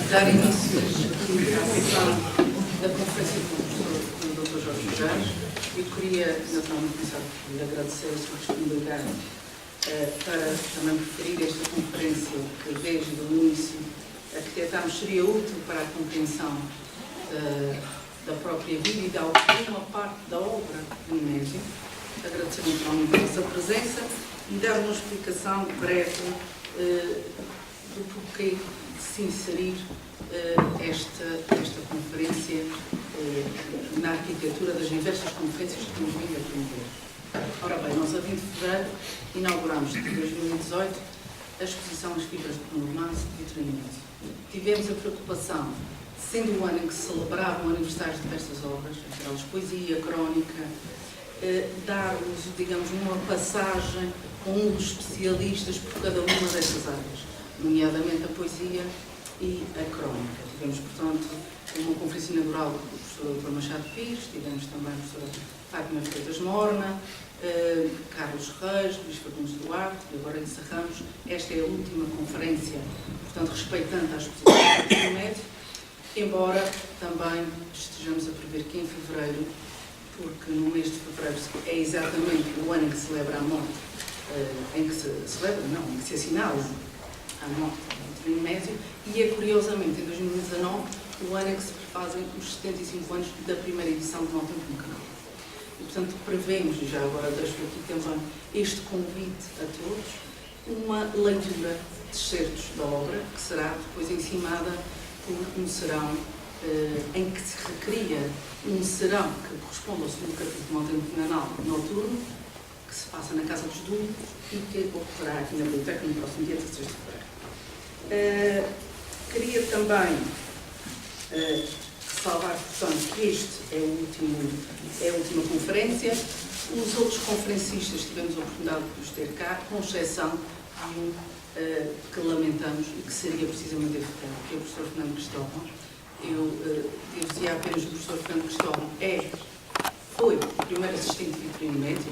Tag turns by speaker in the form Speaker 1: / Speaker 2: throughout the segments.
Speaker 1: Dar início à sessão da conferência com o Dr. Jorge Jás. Eu queria, naturalmente, começar por agradecer a sua disponibilidade para também referir esta conferência que, desde o início, arquitetámos seria útil para a compreensão da própria vida e de alguma parte da obra do Inésio. Agradecer naturalmente a vossa presença e dar uma explicação breve do porquê de se inserir esta conferência na arquitetura das diversas conferências que temos vindo a promover. Ora bem, nós a 20 de fevereiro inauguramos em 2018 a exposição As Fibras de Performance de Vítor Inésio. Tivemos a preocupação, sendo o ano em que se celebrava o aniversário de diversas obras, entre elas poesia, crónica, dar-nos, digamos, uma passagem com um dos especialistas por cada uma dessas áreas, nomeadamente a poesia e a crónica. Tivemos, portanto, uma conferência inaugural do professor Dr. Machado Pires, tivemos também a professora Fátima Freitas Morna, Carlos Reis, Luís Fagundes Duarte, e agora encerramos. Esta é a última conferência, portanto, respeitando a exposição do Inésio, embora também estejamos a prever que em fevereiro, porque no mês de fevereiro é exatamente o ano em que se celebra a morte, em que se assinala a morte do Inésio, e é curiosamente em 2019 o ano em que se fazem os 75 anos da primeira edição de Nota no Canal. E portanto prevemos, e já agora deixo aqui também este convite a todos, uma leitura de excertos da obra, que será depois encimada por um serão em que se recria um serão que corresponde ao segundo capítulo de Monte Canal noturno, que se passa na Casa dos Dúlios e que ocorrerá aqui na biblioteca no próximo dia 16 de fevereiro. Queria também ressalvar, portanto, que este é a última conferência. Os outros conferencistas tivemos a oportunidade de os ter cá, com exceção de um que lamentamos e que seria precisamente efetivo, que é o professor Fernando Cristóvão. Eu dizia apenas que o professor Fernando Cristóvão foi o primeiro assistente de Vítor Inésio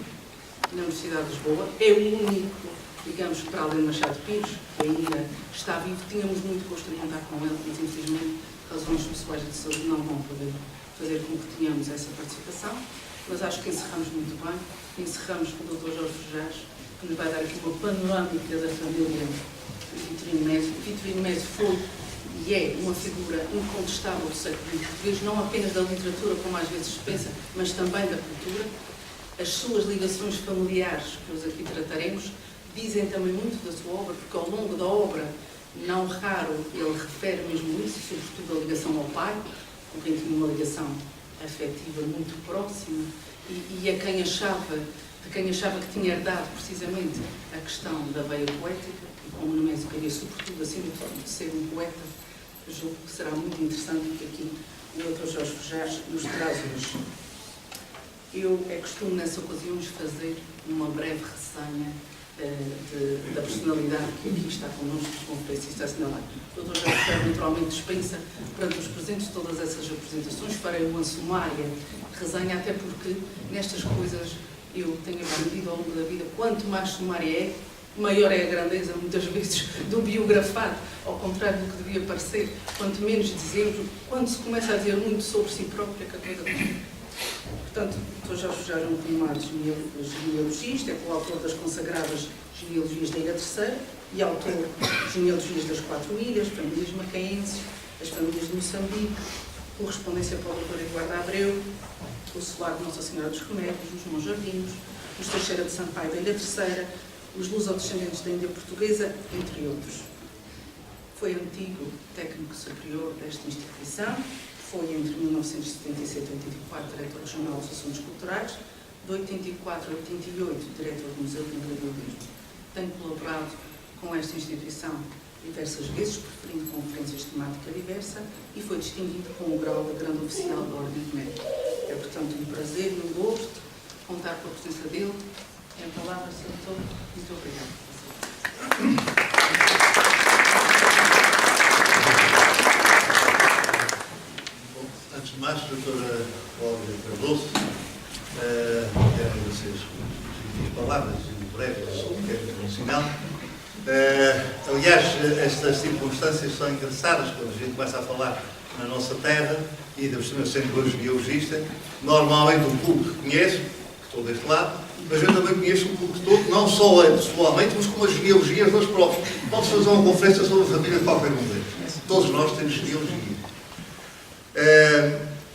Speaker 1: na Universidade de Lisboa, é o único, digamos, para além de Machado Pires, que ainda está vivo. Tínhamos muito gosto de contar com ele, mas infelizmente razões pessoais de saúde não vão poder fazer com que tenhamos essa participação, mas acho que encerramos muito bem. Encerramos com o Dr. Jorge Jás, que nos vai dar aqui uma panorâmica da família de Vítor Inésio. Vítor Inésio foi e é uma figura incontestável do século português, não apenas da literatura, como às vezes se pensa, mas também da cultura. As suas ligações familiares, que hoje aqui trataremos, dizem também muito da sua obra, porque ao longo da obra, não raro, ele refere mesmo isso, sobretudo a ligação ao pai, com quem tinha uma ligação afetiva muito próxima, e a quem achava que tinha herdado precisamente a questão da veia poética, e como o Inésio queria, sobretudo, acima de ser um poeta, julgo que será muito interessante que aqui o Dr. Jorge Jás nos traz hoje. Eu costumo, nessas ocasiões, fazer uma breve ressenha da personalidade que aqui está connosco, de conferencista assinalado. O Dr. Jorge Jás naturalmente dispensa perante os presentes todas essas apresentações, farei uma sumária resenha, até porque nestas coisas eu tenho aprendido ao longo da vida, quanto mais sumária é, maior é a grandeza, muitas vezes, do biografado, ao contrário do que devia parecer. Quanto menos dizemos, quando se começa a dizer muito sobre si próprio, é que a coisa continua. Portanto, o Dr. Jorge Jás é um renomado genealogista, é coautor das consagradas genealogias da Ilha Terceira e autor de genealogias das 4 ilhas, famílias macaenses, as famílias de Moçambique, correspondência para o Dr. Eduardo Abreu, o solar de Nossa Senhora dos Remédios, os Monjardinos, os Teixeira de Sampaio da Ilha Terceira, os lusodescendentes da Índia Portuguesa, entre outros. Foi antigo técnico superior desta instituição, foi entre 1977 e 84 diretor regional dos Assuntos Culturais, de 84 a 88 diretor do Museu de Empreendedorismo. Tem colaborado com esta instituição diversas vezes, preferindo conferências de temática diversa, e foi distinguido com o grau de grande oficial da Ordem de Mérito. É, portanto, um prazer e um gosto contar com a presença dele. Em palavras, Sr. Doutor, muito obrigado.
Speaker 2: Bom, antes de mais, Doutora Cláudia Cardoso, quero agradecer a sua
Speaker 3: palavras, breve, que é internacional. Aliás, estas circunstâncias são engraçadas quando a gente começa a falar na nossa terra, e ainda por cima sendo hoje biologista, normalmente o público que conhece, que estou deste lado, mas eu também conheço o público todo, não só pessoalmente, mas como as genealogias das próprias. Pode-se fazer uma conferência sobre a família de qualquer um deles. Todos nós temos genealogia.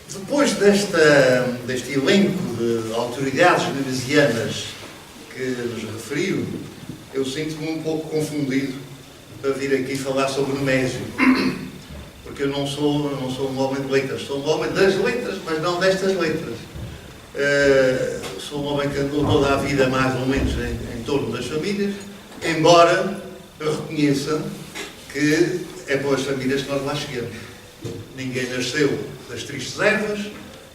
Speaker 3: Depois deste elenco de autoridades nemesianas que nos referiu, eu sinto-me um pouco confundido para vir aqui falar sobre o Nemésio. Porque eu não sou um homem de letras, sou um homem das letras, mas não destas letras. Sou um homem que andou toda a vida mais ou menos em torno das famílias, embora eu reconheça que é pelas famílias que nós lá chegamos. Ninguém nasceu das tristes ervas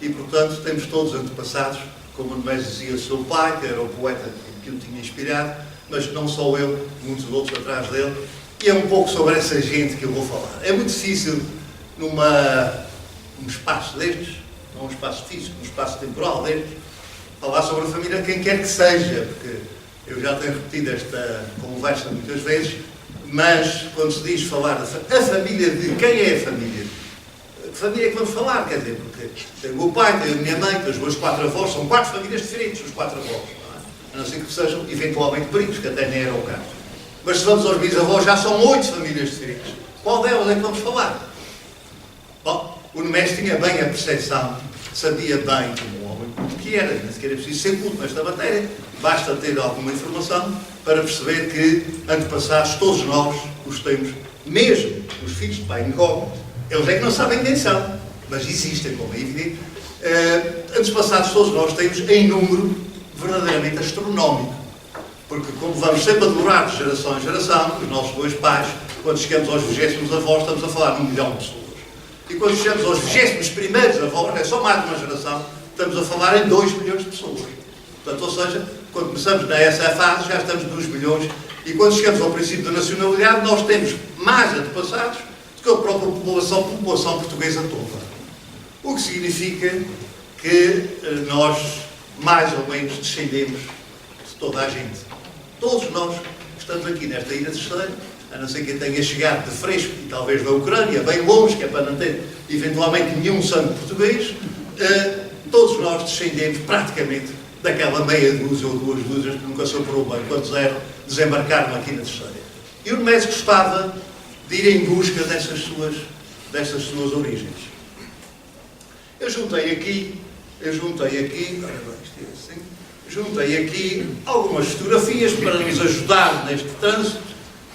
Speaker 3: e, portanto, temos todos antepassados, como o Nemésio dizia, seu pai, que era o poeta que o tinha inspirado, mas não só eu, muitos outros atrás dele. E é um pouco sobre essa gente que eu vou falar. É muito difícil, num espaço destes, não um espaço físico, um espaço temporal destes, falar sobre a família quem quer que seja, porque eu já tenho repetido esta conversa muitas vezes, mas quando se diz falar da família de quem é a família? Que família é que vamos falar? Quer dizer, porque tem o meu pai, tem a minha mãe, tem os meus 4 avós, são 4 famílias diferentes, os 4 avós, não é? A não ser que sejam eventualmente primos, que até nem era o caso. Mas se vamos aos bisavós, já são 8 famílias diferentes. Qual delas é que vamos falar? Bom, o Nemésio tinha bem a percepção, sabia bem como um homem culto que era, nem sequer é preciso ser culto nesta matéria, basta ter alguma informação para perceber que antepassados todos nós os temos, mesmo os filhos de pai incógnito, eles é que não sabem quem são, mas existem, como é evidente. Antepassados todos nós temos em número verdadeiramente astronómico. Porque, como vamos sempre a demorar de geração em geração, os nossos dois pais, quando chegamos aos 20º avós, estamos a falar de 1 milhão de pessoas. E quando chegamos aos 21º avós, é só mais de uma geração, estamos a falar em 2 milhões de pessoas. Portanto, ou seja, quando começamos nessa fase, já estamos 2 milhões. E quando chegamos ao princípio da nacionalidade, nós temos mais antepassados do que a própria população portuguesa toda. O que significa que nós, mais ou menos, descendemos de toda a gente. Todos nós que estamos aqui nesta Ilha Terceira, a não ser que tenha chegado de fresco e talvez da Ucrânia, bem longe, que é para não ter eventualmente nenhum sangue português, todos nós descendemos praticamente daquela meia dúzia ou 2 dúzias que nunca sobrou bem quando desembarcaram aqui na Terceira. E o Nemésio gostava de ir em busca dessas suas origens. Eu juntei aqui, algumas fotografias para nos ajudar neste trânsito,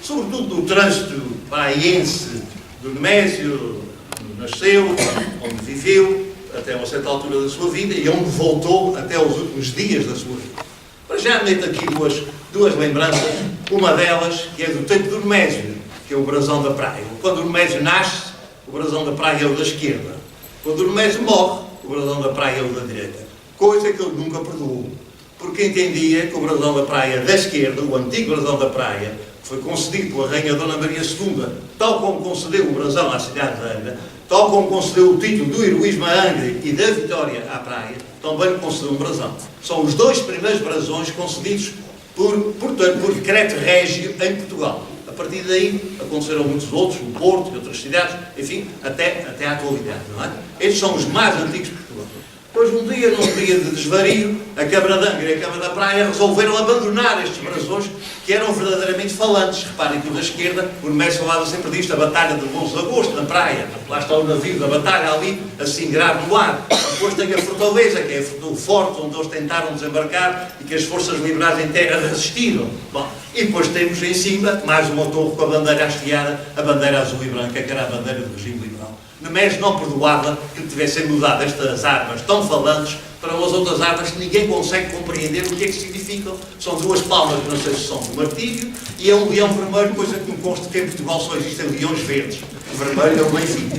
Speaker 3: sobretudo no trânsito paraense do Nemésio, onde nasceu, onde viveu, até uma certa altura da sua vida e onde voltou até os últimos dias da sua vida. Para já meto aqui duas lembranças, uma delas que é do tempo do Nemésio, que é o brasão da praia. Quando o Nemésio nasce, o brasão da praia é o da esquerda. Quando o Nemésio morre, o brasão da praia é o da direita. Coisa que ele nunca perdoou. Porque entendia que o brasão da praia da esquerda, o antigo brasão da praia, foi concedido pela Rainha Dona Maria II, tal como concedeu o brasão à cidade de Angra, tal como concedeu o título do heroísmo a Angra e da vitória à praia, também concedeu um brasão. São os 2 primeiros brasões concedidos por decreto régio em Portugal. A partir daí aconteceram muitos outros, no Porto e outras cidades, enfim, até à atualidade, não é? Estes são os mais antigos de Portugal. Depois, num dia de desvario, a Câmara de Angra e a Câmara da Praia resolveram abandonar estes brasões que eram verdadeiramente falantes. Reparem que o da esquerda, o Nemésio falava sempre disto, a Batalha de 11 de Agosto, na praia. Lá está o navio da batalha ali, a singrar no ar. Depois tem a Fortaleza, que é o forte onde eles tentaram desembarcar e que as forças liberais em terra resistiram. Bom, e depois temos em cima mais uma torre com a bandeira hasteada, a bandeira azul e branca, que era a bandeira do regime liberal. Nemésio não perdoava que tivessem mudado estas armas tão falantes para umas outras armas que ninguém consegue compreender o que é que significam. São 2 palmas, não sei se são do martírio, e é um leão vermelho, coisa que me consta que em Portugal só existem leões verdes. O vermelho é o Benfica.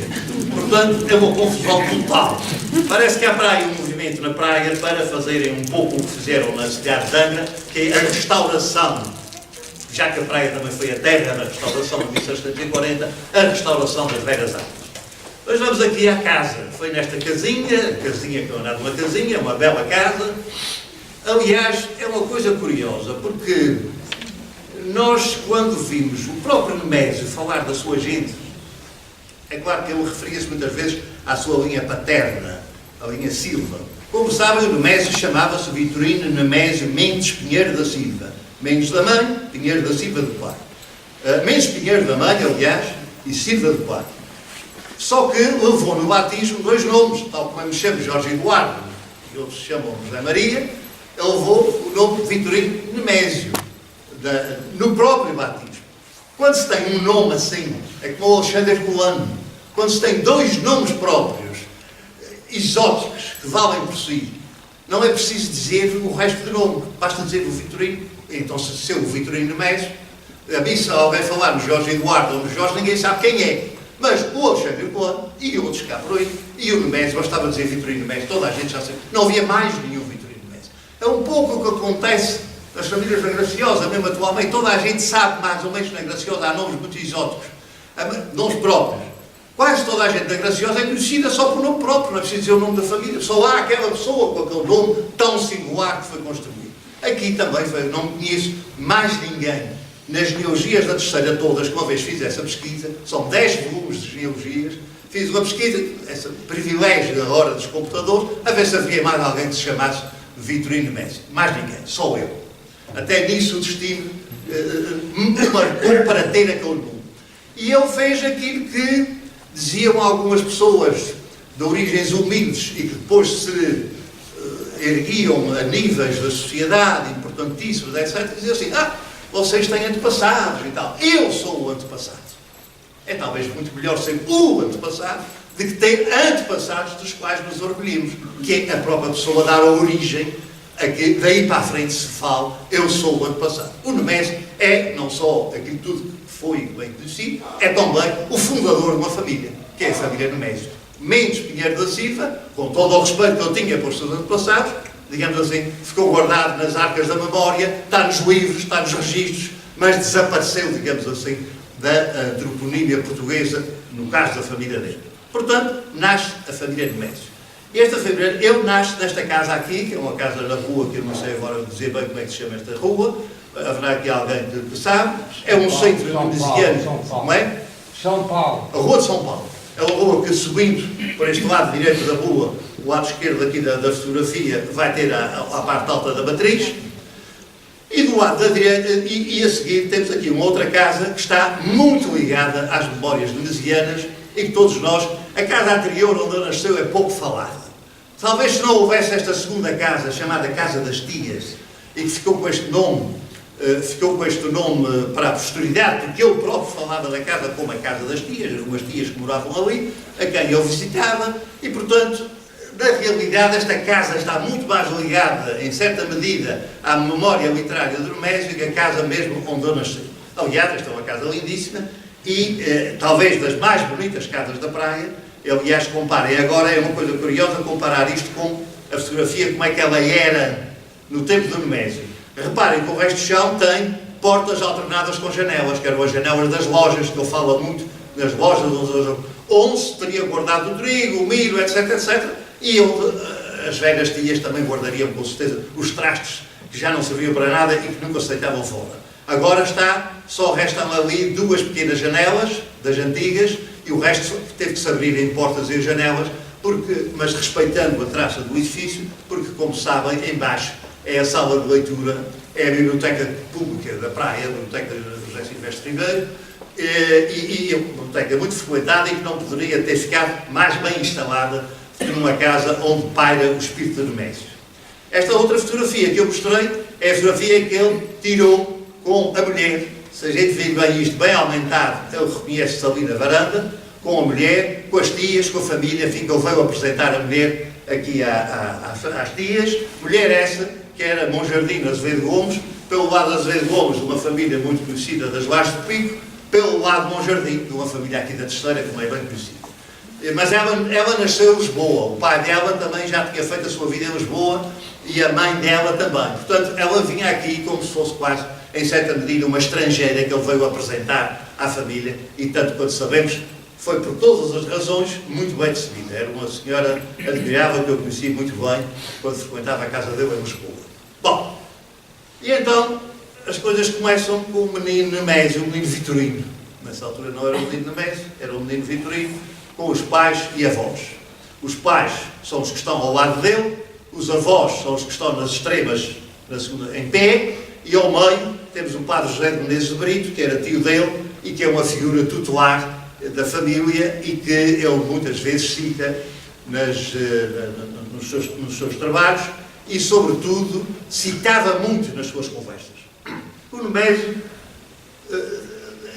Speaker 3: Portanto, é uma confusão total. Parece que há para aí um movimento na praia para fazerem um pouco o que fizeram na cidade de Angra, que é a restauração, já que a praia também foi a terra da restauração de 1740, a restauração das velhas armas. Mas vamos aqui à casa. Foi nesta casinha que eu andava uma casinha, uma bela casa,
Speaker 4: Aliás, é uma coisa curiosa, porque nós, quando vimos o próprio Nemésio falar da sua gente, é claro que ele referia-se muitas vezes à sua linha paterna, a linha Silva. Como sabem, o Nemésio chamava-se Vitorino Nemésio Mendes Pinheiro da Silva. Mendes da mãe, Pinheiro da Silva do pai. Mendes Pinheiro da mãe, aliás, e Silva do pai. Só que levou no batismo 2 nomes, tal como me chamo Jorge Eduardo, e outros se chamam José Maria, ele levou o nome de Vitorino Nemésio, no próprio batismo. Quando se tem um nome assim, é como o Alexandre Herculano, quando se tem 2 nomes próprios, exóticos, que valem por si, não é preciso dizer o resto do nome, basta dizer o Vitorino. Então, se eu o Vitorino Nemésio, a mim, se alguém falar no Jorge Eduardo ou no Jorge, ninguém sabe quem é. Mas o Alexandre Herculano e outros cá por aí, e o Nemésio, bastava dizer Vitorino Nemésio, toda a gente já sabe. Não havia mais nenhum Vitorino Nemésio. É um pouco o que acontece nas famílias da Graciosa, mesmo atualmente. Toda a gente sabe mais ou menos na Graciosa há nomes muito exóticos, nomes próprios. Quase toda a gente da Graciosa é conhecida só por nome próprio, não é preciso dizer o nome da família. Só há aquela pessoa com aquele nome tão singular que foi construído. Aqui também foi, não conheço mais ninguém nas genealogias da terceira todas, que uma vez fiz essa pesquisa, são 10 volumes de genealogias, fiz uma pesquisa, esse privilégio da hora dos computadores, a ver se havia mais alguém que se chamasse Vitorino Nemésio. Mais ninguém, só eu. Até nisso o destino marcou para ter aquele nome. E ele fez aquilo que diziam algumas pessoas de origens humildes e que depois se erguiam a níveis da sociedade importantíssimos, etc. Diziam assim, vocês têm antepassados e tal. Eu sou o antepassado. É talvez muito melhor ser o antepassado do que ter antepassados dos quais nos orgulhemos, que é a própria pessoa dar a origem a que daí para a frente se fala, eu sou o antepassado. O Nemésio é não só aquilo tudo que foi bem conhecido, é também o fundador de uma família, que é a família Nemésio. Mendes Pinheiro da Silva, com todo o respeito que eu tinha para os seus antepassados, digamos assim, ficou guardado nas arcas da memória, está nos livros, está nos registros, mas desapareceu, digamos assim, da toponímia portuguesa, no caso da família dele. Portanto, nasce a família Nemésio. E esta família, ele nasce nesta casa aqui, que é uma casa na rua, que eu não sei agora dizer bem como é que se chama esta rua, haverá aqui alguém que sabe, é um centro nemesiano, como é?
Speaker 5: São Paulo.
Speaker 4: A Rua de São Paulo. É uma rua que, subindo por este lado direito da rua, o lado esquerdo aqui da fotografia, vai ter a parte alta da matriz. E do lado da direita, e a seguir, temos aqui uma outra casa que está muito ligada às memórias nemesianas e que todos nós, a casa anterior onde ela nasceu é pouco falada. Talvez se não houvesse esta segunda casa, chamada Casa das Tias, e que ficou com este nome para a posteridade, porque ele próprio falava da casa como a Casa das Tias, eram umas tias que moravam ali, a quem ele visitava, e portanto, na realidade, esta casa está muito mais ligada, em certa medida, à memória literária do Nemésio que a casa mesmo onde ele nasceu. Aliás, esta é uma casa lindíssima e talvez das mais bonitas casas da praia. Aliás, comparem agora, é uma coisa curiosa comparar isto com a fotografia, como é que ela era no tempo do Nemésio. Reparem que o resto do chão tem portas alternadas com janelas, que eram as janelas das lojas, que eu falo muito, das lojas onde se teria guardado o trigo, o milho, etc, etc, e onde as velhas tias também guardariam, com certeza, os trastes que já não serviam para nada e que nunca se deitavam fora. Agora só restam ali 2 pequenas janelas, das antigas, e o resto teve que se abrir em portas e janelas, mas respeitando a traça do edifício, porque, como sabem, em baixo é a sala de leitura, é a biblioteca pública da praia, a biblioteca José Silvestre Ribeiro, e uma biblioteca muito frequentada e que não poderia ter ficado mais bem instalada numa casa onde paira o espírito de Nemésio. Esta outra fotografia que eu mostrei é a fotografia que ele tirou com a mulher. Se a gente vê bem isto bem aumentado, ele reconhece-se ali na varanda, com a mulher, com as tias, com a família, enfim, que ele veio apresentar a mulher aqui às tias. Mulher essa, que era Monjardim Azevedo Gomes, pelo lado de Azevedo Gomes, de uma família muito conhecida das Lajes do Pico, pelo lado de Monjardim, de uma família aqui da Terceira, como é bem conhecida. Mas ela nasceu em Lisboa, o pai dela também já tinha feito a sua vida em Lisboa e a mãe dela também. Portanto, ela vinha aqui como se fosse quase, em certa medida, uma estrangeira que ele veio apresentar à família e, tanto quanto sabemos, foi por todas as razões muito bem recebida. Era uma senhora admirável que eu conheci muito bem quando frequentava a casa dele em Lisboa. Bom, e então as coisas começam com o menino Nemésio, o menino Vitorino. Nessa altura não era o menino Nemésio, era o menino Vitorino, com os pais e avós. Os pais são os que estão ao lado dele, os avós são os que estão nas extremas, em pé, e ao meio temos o padre José de Menezes de Brito, que era tio dele e que é uma figura tutelar da família e que ele muitas vezes cita nos seus trabalhos e, sobretudo, citava muito nas suas conversas. O Nemésio,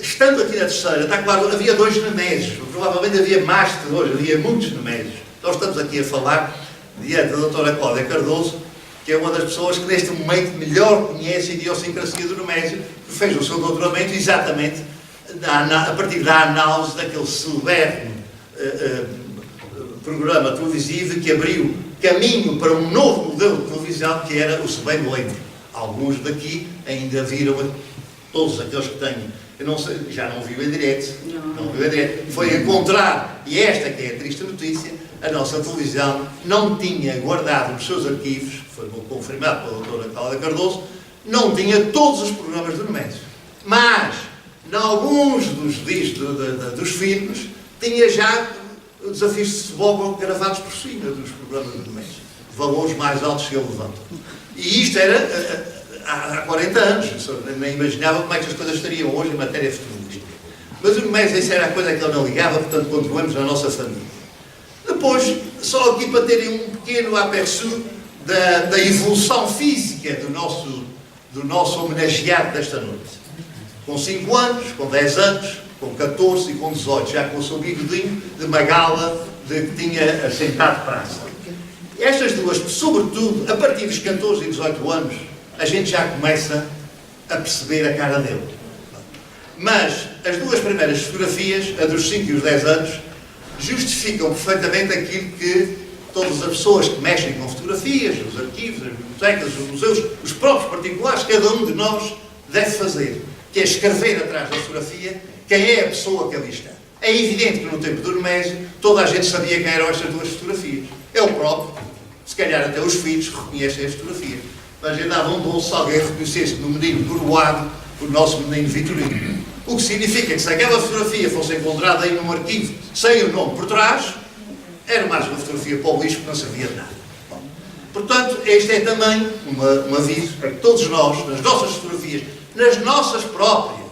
Speaker 4: estando aqui na terceira, está claro, havia 2 Nemésios, provavelmente havia mais de 2, havia muitos Nemésios. Nós estamos aqui a falar diante da doutora Cláudia Cardoso, que é uma das pessoas que neste momento melhor conhece a idiosincrasia do Nemésio, que fez o seu doutoramento exatamente a partir da análise daquele celebre programa televisivo que abriu caminho para um novo modelo de televisão, que era o Se Bem Me Lembro. Alguns daqui ainda viram, todos aqueles que têm, eu não sei, já não viu em direto, não viu em direto, foi encontrar, e esta que é a triste notícia, a nossa televisão não tinha guardado nos seus arquivos, foi confirmado pela doutora Cláudia Cardoso, não tinha todos os programas do Nemésio. Mas, em alguns dos filmes, tinha já desafios de futebol gravados por cima dos programas do Nemésio. Valores mais altos que ele levanta. E isto era há 40 anos. Eu nem imaginava como é que as coisas estariam hoje em matéria futebolística. Mas o Nemésio, isso era a coisa que ele não ligava, portanto continuamos na nossa família. Depois, só aqui para terem um pequeno aperçu da evolução física do nosso homenageado desta noite. Com 5 anos, com 10 anos, com 14 e com 18, já com o seu bigodinho de magala que tinha assentado praça. Estas duas, sobretudo, a partir dos 14 e 18 anos, a gente já começa a perceber a cara dele. Mas as duas primeiras fotografias, a dos 5 e os 10 anos, justificam perfeitamente aquilo que todas as pessoas que mexem com fotografias, os arquivos, as bibliotecas, os museus, os próprios particulares, cada um de nós deve fazer, que é escrever atrás da fotografia quem é a pessoa que ali está. É evidente que no tempo do Nemésio toda a gente sabia quem eram estas duas fotografias. Ele próprio, se calhar até os filhos, reconhecem as fotografias. Mas ainda dava um dom se alguém reconhecesse no menino coroado o nosso menino Vitorino. O que significa que se aquela fotografia fosse encontrada aí num arquivo sem o nome por trás, era mais uma fotografia para o lixo que não servia de nada. Bom, portanto, este é também um aviso para que todos nós, nas nossas fotografias, nas nossas próprias,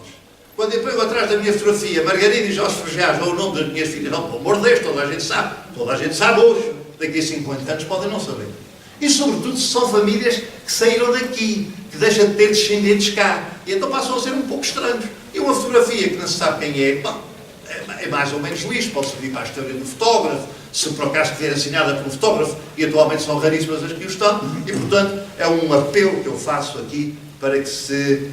Speaker 4: quando eu pego atrás da minha fotografia Margarida e Jorge Frejás ou o nome das minhas filhas, não, pelo amor de Deus, toda a gente sabe hoje, daqui a 50 anos podem não saber. E sobretudo se são famílias que saíram daqui, que deixam de ter descendentes cá, e então passam a ser um pouco estranhos. E uma fotografia que não se sabe quem é, bom, é mais ou menos lixo, pode servir para a história do fotógrafo, se por acaso estiver assinada por um fotógrafo, e atualmente são raríssimas as que o estão, e portanto é um apelo que eu faço aqui para que se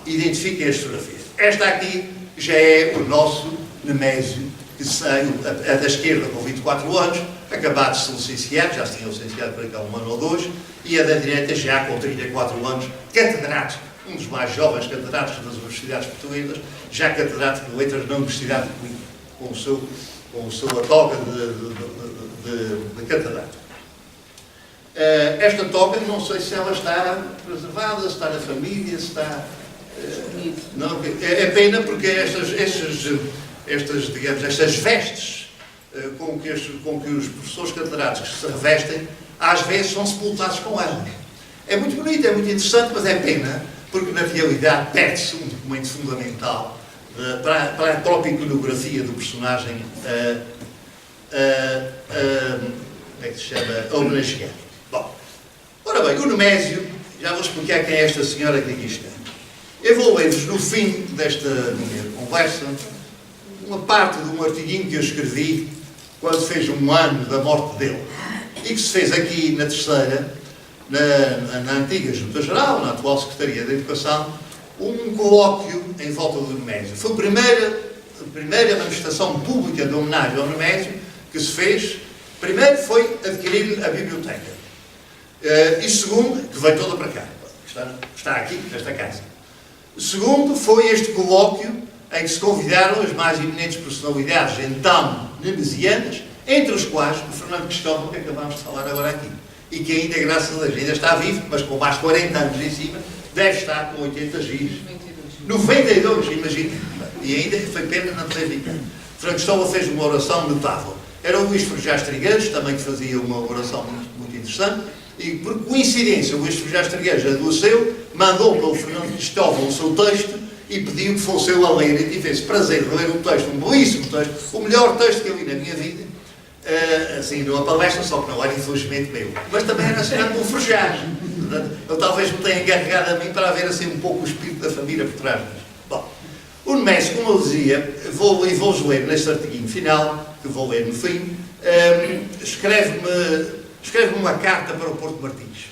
Speaker 4: identifiquem as fotografias. Esta aqui já é o nosso Nemésio, que saiu, a da esquerda com 24 anos, acabado de se licenciar, já se tinha licenciado por aqui há 1 ano ou 2, e a da direita já com 34 anos, catedrático, um dos mais jovens catedráticos das universidades portuguesas, já catedrático de letras na Universidade de Coimbra, com a sua toga de catedrático. Esta toga, não sei se ela está preservada, se está na família, se está... não, é pena porque estas vestes com que os professores catedráticos se revestem, às vezes são sepultados com elas. É muito bonito, é muito interessante, mas é pena, porque na realidade perde-se um documento fundamental para a própria iconografia do personagem como é que se chama? Homenageado. Bom, ora bem, o Nemésio, já vou explicar quem é esta senhora que aqui está. Eu vou ler-vos no fim desta minha conversa uma parte de um artiguinho que eu escrevi quando fez 1 ano da morte dele e que se fez aqui na terceira, na antiga Junta-Geral, na atual Secretaria da Educação, um colóquio em volta do Nemésio. Foi a primeira manifestação pública de homenagem ao Nemésio que se fez. Primeiro foi adquirir a biblioteca. E segundo, que veio toda para cá. Está aqui, nesta casa. Segundo, foi este colóquio em que se convidaram as mais eminentes personalidades então nemesianas, entre os quais o Fernando Cristóvão, que acabámos de falar agora aqui. e que ainda, graças a Deus, ainda está vivo, mas com mais 40 anos em cima, deve estar com 80 giros. 92, imagina. E ainda foi pena não ter vindo. Franco Estola fez uma oração notável. Era o Luís Frejás Trigueiros, também que fazia uma oração muito interessante, e por coincidência o Luís Frejás Trigueiros adoeceu, mandou para o Fernando Cristóvão o seu texto e pediu que fosse eu a ler, e tive esse prazer de ler um texto, um belíssimo texto, o melhor texto que eu li na minha vida, assim, numa palestra, só que não era infelizmente meu, mas também era assinado pelo Frejás. Ele talvez me tenha encarregado a mim para haver assim um pouco o espírito da família por trás disso. Bom, o Nemésio, como eu dizia, vou-vos ler neste artiguinho final, que vou ler no fim, escreve-me uma carta para o Porto Martins.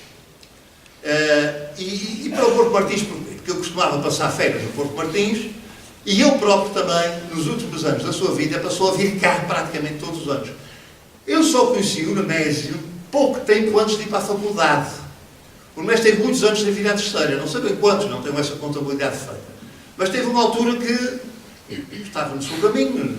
Speaker 4: E para o Porto Martins, porque eu costumava passar férias no Porto Martins, e eu próprio também, nos últimos anos da sua vida, passou a vir cá praticamente todos os anos. Eu só conheci o Nemésio pouco tempo antes de ir para a faculdade. O Nemésio teve muitos anos sem vir à terceira, não sei bem quantos, não tenho essa contabilidade feita. Mas teve uma altura que estava no seu caminho,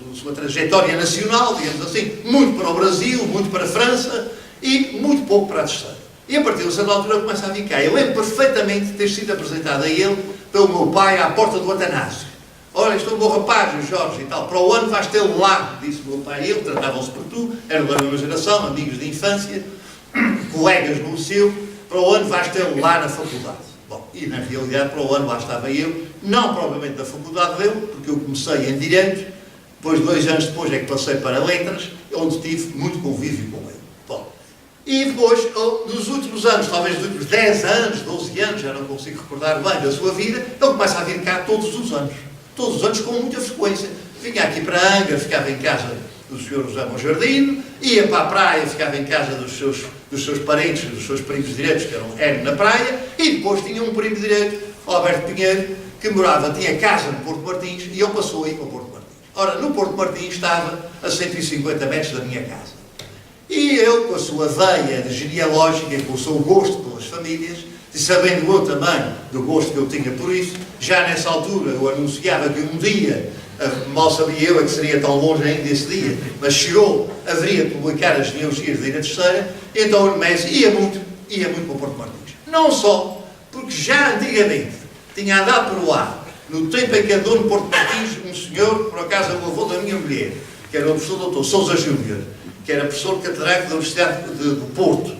Speaker 4: na sua trajetória nacional, digamos assim, muito para o Brasil, muito para a França e muito pouco para a terceira. E a partir de certa altura começa a vir cá. Eu lembro perfeitamente de ter sido apresentado a ele pelo meu pai à porta do Atanásio. Ora, isto é um bom rapaz, o Jorge e tal. Para o ano vais tê-lo lá, disse o meu pai e ele, tratavam-se por tu, eram da mesma geração, amigos de infância, colegas no liceu, para o ano vais tê-lo lá na faculdade. Bom, e na realidade para o ano lá estava eu, não propriamente da faculdade dele, porque eu comecei em Direito, depois 2 anos depois é que passei para Letras, onde tive muito convívio com ele. Bom, e depois, nos últimos anos, talvez nos últimos 10 anos, 12 anos, já não consigo recordar bem da sua vida, ele começa a vir cá todos os anos com muita frequência. Vinha aqui para Angra, ficava em casa do Sr. José Monjardino, ia para a praia, ficava em casa dos seus parentes, dos seus primos direitos, que eram na praia, e depois tinha um primo direito, Alberto Pinheiro, que tinha casa no Porto Martins, e ele passou aí para o Porto Martins. Ora, no Porto Martins estava a 150 metros da minha casa. E eu, com a sua veia genealógica, com o seu gosto pelas famílias, e sabendo eu também do gosto que eu tinha por isso, já nessa altura eu anunciava que um dia, mal sabia eu que seria tão longe ainda esse dia, mas chegou, haveria de publicar as genealogias da terceira, e então o Nemésio ia muito para o Porto Martins. Não só, porque já antigamente tinha andado por lá, no tempo em que andou no Porto Martins, um senhor, por acaso é o avô da minha mulher, que era o professor Dr. Sousa Júnior, que era professor catedrático da Universidade do Porto,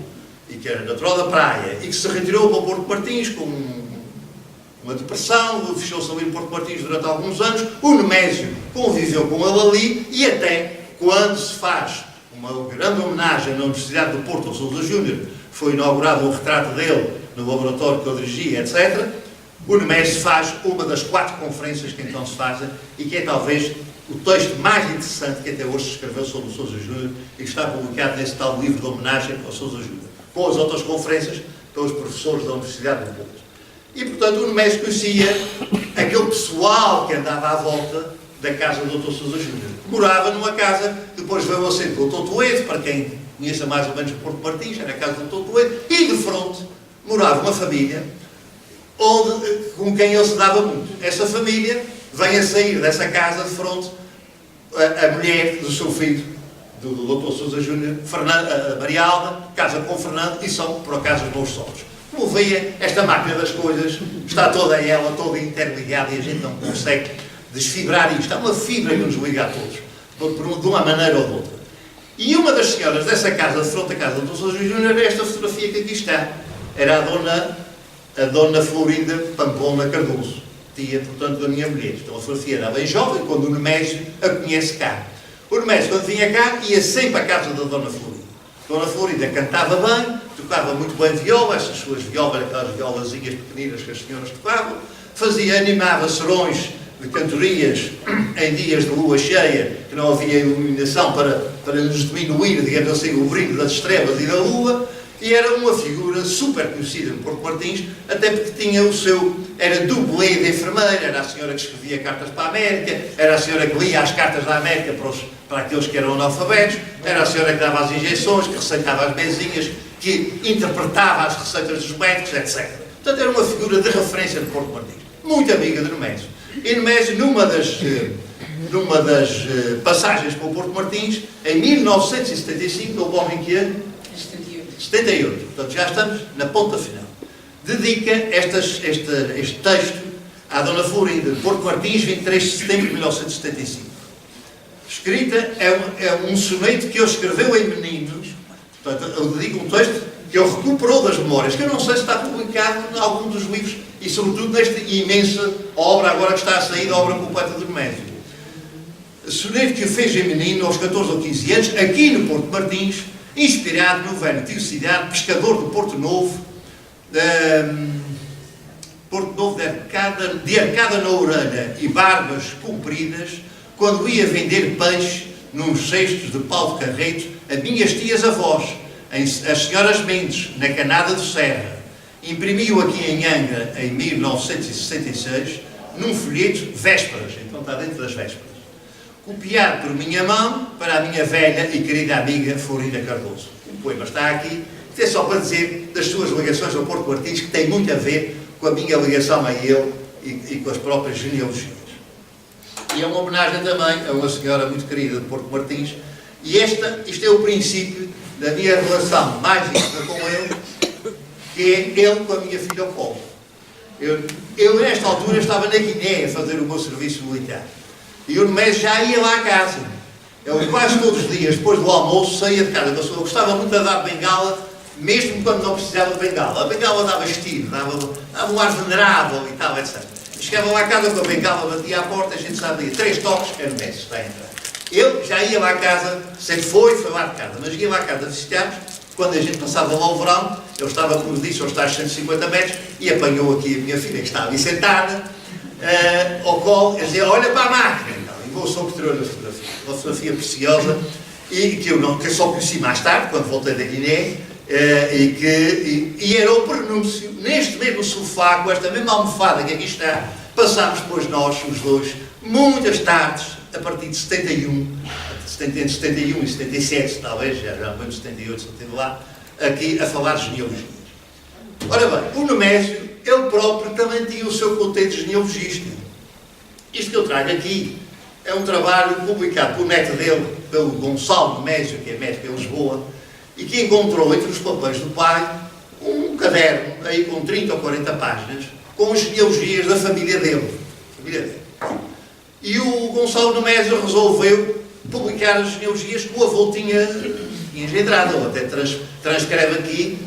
Speaker 4: e que era natural da praia, e que se retirou para o Porto Martins com uma depressão, fechou-se ali no Porto Martins durante alguns anos. O Nemésio conviveu com ele ali, e até quando se faz uma grande homenagem na Universidade do Porto ao Sousa Júnior, foi inaugurado um retrato dele no laboratório que eu dirigia, etc., o Nemésio faz uma das 4 conferências que então se fazem, e que é talvez o texto mais interessante que até hoje se escreveu sobre o Sousa Júnior, e que está publicado nesse tal livro de homenagem ao Sousa Júnior, com as outras conferências pelos professores da Universidade do Porto. E, portanto, o Nemésio conhecia aquele pessoal que andava à volta da casa do Dr. Sousa Júnior. Morava numa casa que depois veio a ser do Dr. Toedo, para quem conheça mais ou menos o Porto Martins, era a casa do Dr. Toedo, e de fronte morava uma família com quem ele se dava muito. Essa família vem a sair dessa casa de fronte a mulher do seu filho, do Dr. Sousa Júnior, a Maria Alda, casa com o Fernando, e são, por acaso, os meus sogros. Como veia, esta máquina das coisas está toda ela, toda interligada, e a gente não consegue desfibrar isto. Há uma fibra que nos liga a todos, de uma maneira ou de outra. E uma das senhoras dessa casa, de frente à casa do Dr. Sousa Júnior, era esta fotografia que aqui está. Era a dona Florinda Pamplona Cardoso, tia, portanto, da minha mulher. Então a fotografia era bem jovem, quando o Nemésio a conhece cá. O Nemésio, quando vinha cá, ia sempre à casa da dona Florinda. A dona Florinda cantava bem, tocava muito bem viola, essas suas violas, aquelas violazinhas pequeninas que as senhoras tocavam, animava serões de cantorias em dias de lua cheia, que não havia iluminação para nos diminuir, digamos assim, o brilho das estrelas e da lua, e era uma figura super conhecida no Porto Martins, até porque tinha era dublê de enfermeira, era a senhora que escrevia cartas para a América, era a senhora que lia as cartas da América para aqueles que eram analfabetos, era a senhora que dava as injeções, que receitava as benzinhas, que interpretava as receitas dos médicos, etc. Portanto, era uma figura de referência do Porto Martins, muito amiga de Nemésio. E Nemésio, numa das passagens para o Porto Martins, em 1975, houve homem que ano?
Speaker 3: 78, portanto já estamos na ponta final, dedica este texto à Dona Florinda, de Porto Martins, 23 de setembro de 1975. Escrita é um soneto que ele escreveu em menino, portanto, eu dedico um texto que ele recuperou das memórias, que eu não sei se está publicado em algum dos livros, e sobretudo nesta imensa obra agora que está a sair, a obra completa do Nemésio. Soneto que o fez em menino, aos 14 ou 15 anos, aqui no Porto Martins, inspirado no velho tio Cidade, pescador do Porto Novo, de arcada na orelha e barbas compridas, quando ia vender peixe nos cestos de pau de carreto a minhas tias-avós, as senhoras Mendes, na Canada do Serra. Imprimiu aqui em Angra, em 1966, num folheto Vésperas, então está dentro das Vésperas, copiado por minha mão para a minha velha e querida amiga Florinda Cardoso. O poema está aqui, isto é só para dizer das suas ligações ao Porto Martins, que tem muito a ver com a minha ligação a ele e com as próprias genealogias. E é uma homenagem também a uma senhora muito querida de Porto Martins, e isto é o princípio da minha relação mais íntima com ele, que é ele com a minha filha ao colo. Eu nesta altura, estava na Guiné a fazer o meu serviço militar. E o Nemésio já ia lá à casa. Eu quase todos os dias, depois do almoço, saía de casa. Eu gostava muito de dar bengala, mesmo quando não precisava de bengala. A bengala dava estilo, dava um ar venerável e tal, etc. Eu chegava lá à casa com a bengala, batia à porta, a gente sabia, 3 toques, era o Nemésio, está a entrar. Ele já ia lá à casa, sempre foi lá de casa, mas ia lá à casa visitar-nos. Quando a gente passava lá o verão, ele estava, como disse, aos tais 150 metros, e apanhou aqui a minha filha, que estava ali sentada, ao colo, e dizia, olha para a máquina. Então, e vou só tirou a fotografia. Uma fotografia preciosa, e que eu só conheci mais tarde, quando voltei da Guiné, e era o prenúncio, neste mesmo sofá, com esta mesma almofada que aqui está, passámos depois nós, os dois, muitas tardes, a partir de 71, entre 71 e 77, talvez, já não lembro de 78, se eu estive lá, aqui a falar de genealogias. Ora bem, o Nemésio, ele próprio também tinha o seu contexto de genealogista. Isto que eu trago aqui é um trabalho publicado pelo neto dele, pelo Gonçalo Nemésio, que é médico em Lisboa, e que encontrou entre os papéis do pai um caderno, aí com 30 ou 40 páginas, com as genealogias da família dele. E o Gonçalo Nemésio resolveu publicar as genealogias que o avô tinha engendrado. Ele até transcreve aqui,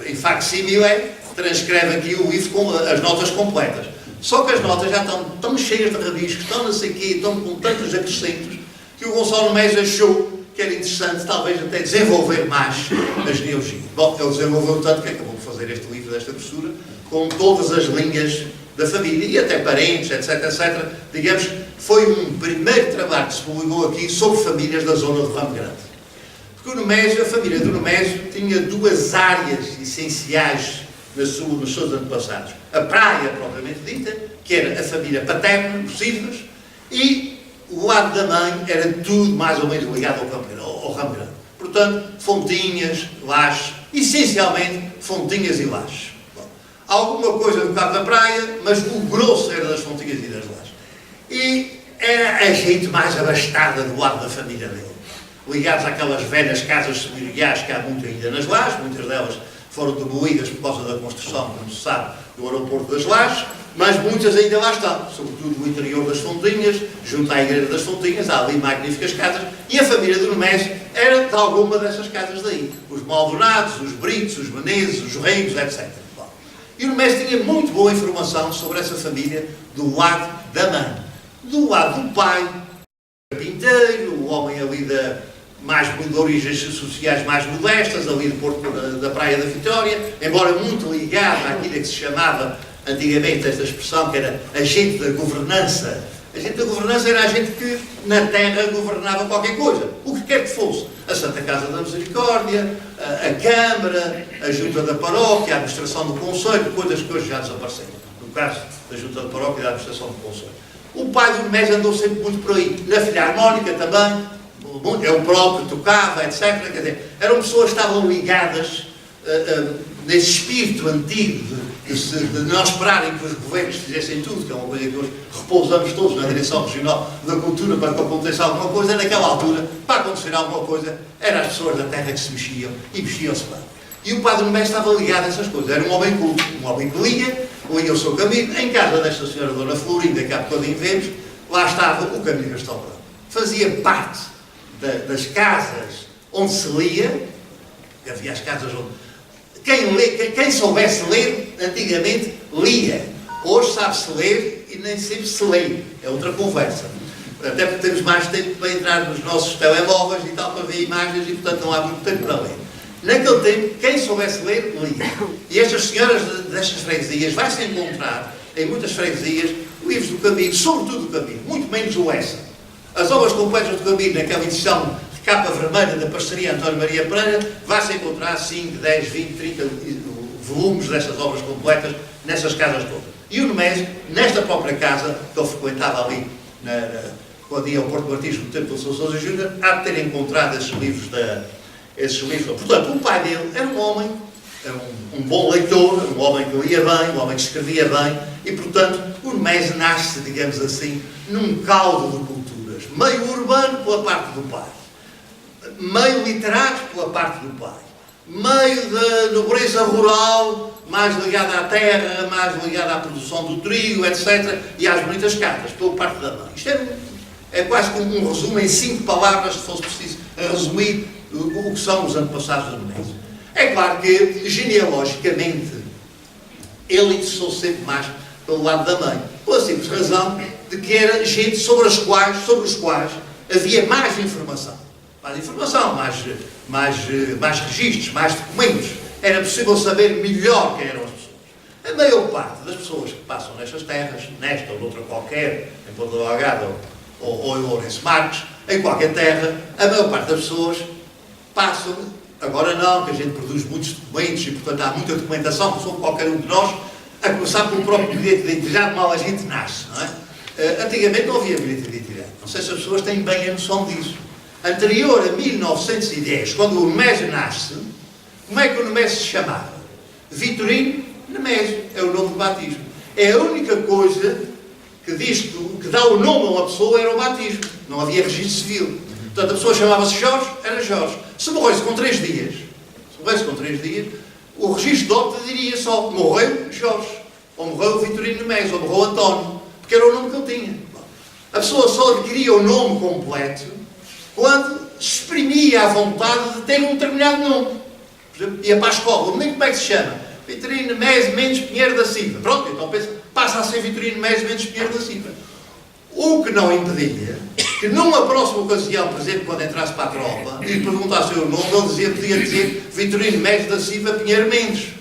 Speaker 3: em facsímile, transcreve aqui o livro com as notas completas. Só que as notas já estão tão cheias de rabiscos, estão não sei o quê, estão com tantos acrescentos, que o Gonçalo Nemésio achou que era interessante, talvez até desenvolver mais a genealogia. Bom, ele desenvolveu tanto que acabou por fazer este livro desta grossura, com todas as linhas da família, e até parentes, etc, etc. Digamos, foi um primeiro trabalho que se publicou aqui sobre famílias da zona do Ramo Grande. Porque o Nemésio, a família do Nemésio, tinha 2 áreas essenciais nos seus antepassados. A praia, propriamente dita, que era a família paterna, os Silvas, e o lado da mãe era tudo mais ou menos ligado ao Ramo Grande. Portanto, fontinhas, lajes, essencialmente fontinhas e lajes. Alguma coisa do cabo da praia, mas o grosso era das fontinhas e das lajes. E era a gente mais abastada do lado da família dele. Ligados àquelas velhas casas semelhantes que há muito ainda nas lajes, muitas delas foram demolidas por causa da construção, como se sabe, do aeroporto das Lajes, mas muitas ainda lá estão, sobretudo no interior das Fontinhas, junto à Igreja das Fontinhas, há ali magníficas casas, e a família do Nemésio era de alguma dessas casas daí. Os Maldonados, os Britos, os Menezes, os Reinos, etc. Bom, e o Nemésio tinha muito boa informação sobre essa família do lado da mãe. Do lado do pai, pinteiro, o homem ali de origens sociais mais modestas, ali do Porto da Praia da Vitória, embora muito ligado àquilo que se chamava antigamente, esta expressão, que era agente da governança. Agente da governança era a gente que na terra governava qualquer coisa, o que quer que fosse. A Santa Casa da Misericórdia, a Câmara, a Junta da Paróquia, a Administração do Conselho, coisas que hoje já desapareceram. No caso da Junta da Paróquia e da Administração do Conselho. O pai do Nemésio andou sempre muito por aí. Na Filharmónica também, ele próprio tocava, etc. Quer dizer, eram pessoas que estavam ligadas
Speaker 4: nesse espírito antigo de não esperarem que os governos fizessem tudo, que é uma coisa que hoje repousamos todos na direção regional da cultura para que aconteça alguma coisa, naquela altura, para acontecer alguma coisa, eram as pessoas da terra que se mexiam e mexiam-se bem. E o Padre Nemésio estava ligado a essas coisas. Era um homem culto, um homem que lia o seu caminho. Em casa desta senhora Dona Florinda, que há bocadinho vemos, lá estava o Caminho de Castelo Branco. Fazia parte das casas onde se lia. Havia as casas onde... Quem soubesse ler, antigamente, lia. Hoje sabe-se ler e nem sempre se lê. É outra conversa. Até porque temos mais tempo para entrar nos nossos telemóveis e tal, para ver imagens e, portanto, não há muito tempo para ler. Naquele tempo, quem soubesse ler, lia. E estas senhoras destas freguesias vai-se encontrar, em muitas freguesias, livros do Caminho, sobretudo do Caminho, muito menos o Essa. As obras completas do Caminho, naquela edição de capa vermelha da parceria António Maria Pereira, vai-se encontrar 5, 10, 20, 30 volumes destas obras completas nessas casas todas. E o Nemésio, nesta própria casa, que ele frequentava ali, quando ia ao Porto Martins, no tempo do São Sousa Júnior, há de ter encontrado esses livros. Portanto, o pai dele era um homem, era um bom leitor, um homem que lia bem, um homem que escrevia bem, e, portanto, o Nemésio nasce, digamos assim, num caldo de culturas, meio urbano pela parte do pai, meio literário pela parte do pai, meio da nobreza rural, mais ligada à terra, mais ligada à produção do trigo, etc., e às bonitas casas, pela parte da mãe. Isto é quase como um resumo em 5 palavras, se fosse preciso resumir o que são os antepassados do Nemésio. É claro que, genealogicamente, ele interessou-se sempre mais pelo lado da mãe, pela simples razão de que era gente sobre os quais havia mais informação. Mais registros, mais documentos. Era possível saber melhor quem eram as pessoas. A maior parte das pessoas que passam nestas terras, nesta ou noutra qualquer, em Ponta Delgada ou em Lourenço Marques, em qualquer terra, a maior parte das pessoas passam, agora não, que a gente produz muitos documentos e, portanto, há muita documentação sobre qualquer um de nós, a começar pelo próprio bilhete de identidade, mal a gente nasce, não é? Antigamente não havia bilhete de identidade. Não sei se as pessoas têm bem a noção disso. Anterior a 1910, quando o Nemésio nasce, como é que o Nemésio se chamava? Vitorino Nemésio, é o nome do batismo. É a única coisa que diz que dá o nome a uma pessoa era o batismo. Não havia registro civil. Portanto, a pessoa chamava-se Jorge, era Jorge. Se morresse com 3 dias, o registro de óbito diria só, morreu Jorge, ou morreu Vitorino Nemésio, ou morreu António, porque era o nome que ele tinha. A pessoa só adquiria o nome completo quando exprimia a vontade de ter um determinado nome. Por exemplo, ia para a escola, o menino como é que se chama? Vitorino Nemésio Mendes Pinheiro da Silva. Pronto, então passa a ser Vitorino Nemésio Mendes Pinheiro da Silva. O que não impedia que numa próxima ocasião, por exemplo, quando entrasse para a tropa e perguntasse o nome, ele podia dizer Vitorino Nemésio da Silva Pinheiro Mendes.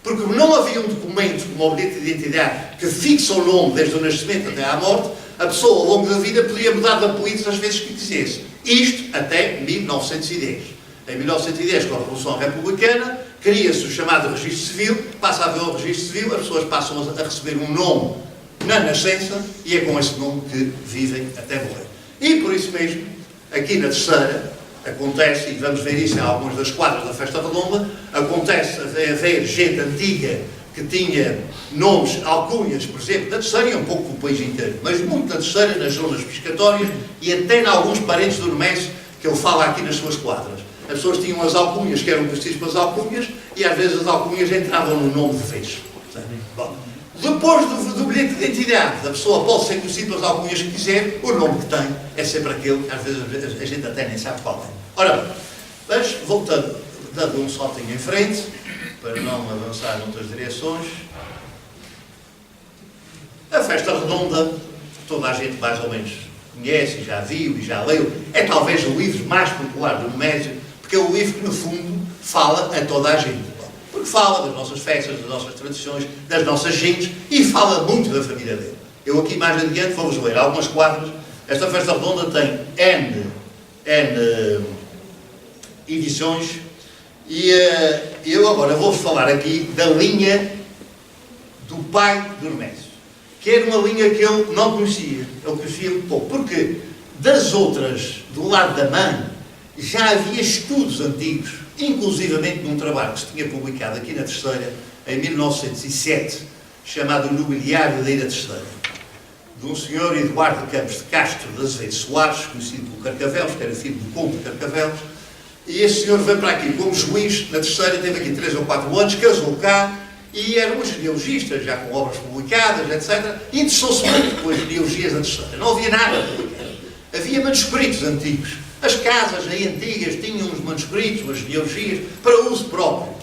Speaker 4: Porque não havia um documento como o bilhete de identidade que fixa o nome desde o nascimento até à morte, a pessoa ao longo da vida podia mudar de apelidos às vezes que quisesse. Isto até 1910. Em 1910, com a Revolução Republicana, cria-se o chamado Registro Civil, passa a haver o Registro Civil, as pessoas passam a receber um nome na nascença e é com esse nome que vivem até morrer. E por isso mesmo, aqui na Terceira, acontece, e vamos ver isso em algumas das quadras da Festa Redonda, acontece haver gente antiga que tinha nomes, alcunhas, por exemplo, na Terceira e um pouco do país inteiro, mas muito na Terceira, nas zonas piscatórias e até em alguns parentes do Nemésio, que ele fala aqui nas suas quadras. As pessoas tinham as alcunhas, que eram conhecidas pelas alcunhas, e às vezes as alcunhas entravam no nome de vez. Bom, depois do bilhete de identidade, a pessoa pode ser conhecida pelas alcunhas que quiser, o nome que tem é sempre aquele, às vezes a gente até nem sabe qual é. Ora bem, mas voltando, dando um saltinho em frente, para não avançar noutras direções, a Festa Redonda, toda a gente mais ou menos conhece, já viu e já leu, é talvez o livro mais popular do Nemésio, porque é o livro que, no fundo, fala a toda a gente. Porque fala das nossas festas, das nossas tradições, das nossas gentes e fala muito da família dele. Eu aqui mais adiante vou-vos ler algumas quadras. Esta Festa Redonda tem N edições e eu agora vou-vos falar aqui da linha do pai do Nemésio, que era uma linha que eu não conhecia, eu conhecia pouco, porque das outras, do lado da mãe, já havia estudos antigos, inclusivamente num trabalho que se tinha publicado aqui na Terceira, em 1907, chamado O Nobiliário da Ilha Terceira, de um senhor Eduardo Campos de Castro de Azevedo Soares, conhecido por Carcavelos, que era filho do Conde de Carcavelos, e esse senhor veio para aqui como juiz na Terceira, teve aqui 3 ou 4 anos, casou cá, e era um genealogista, já com obras publicadas, etc. E interessou-se muito com as genealogias da Terceira. Não havia nada publicado. Havia manuscritos antigos. As casas aí antigas tinham uns manuscritos, umas genealogias, para uso próprio.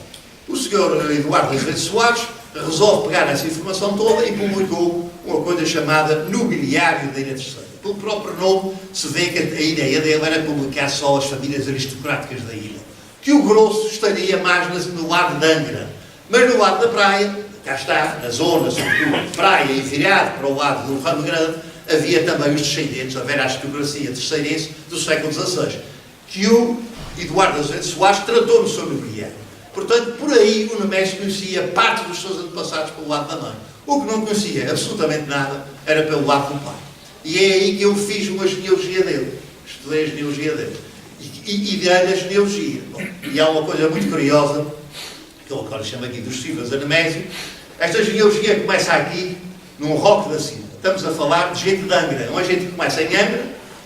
Speaker 4: O senhor Eduardo Azevedo Soares resolve pegar essa informação toda e publicou uma coisa chamada Nobiliário da Ilha Terceira. Pelo próprio nome se vê que a ideia dele era publicar só as famílias aristocráticas da ilha. Que o grosso estaria mais no lado de Angra. Mas no lado da praia, cá está, na zona, sobretudo de praia e virado para o lado do Ramo Grande, havia também os descendentes, a velha aristocracia terceirense do século XVI, que o Eduardo Azevedo Soares tratou no seu nobiliário. Portanto, por aí o Nemésio conhecia parte dos seus antepassados pelo lado da mãe. O que não conhecia absolutamente nada era pelo lado do pai. E é aí que eu fiz uma genealogia dele. Estudei a genealogia dele. E dei-lhe a genealogia. Bom, e há uma coisa muito curiosa, que eu agora chamo aqui dos Silvas de Nemésio. Esta genealogia começa aqui, num roque da Silva. Estamos a falar de gente de Angra. Não é gente que começa em Angra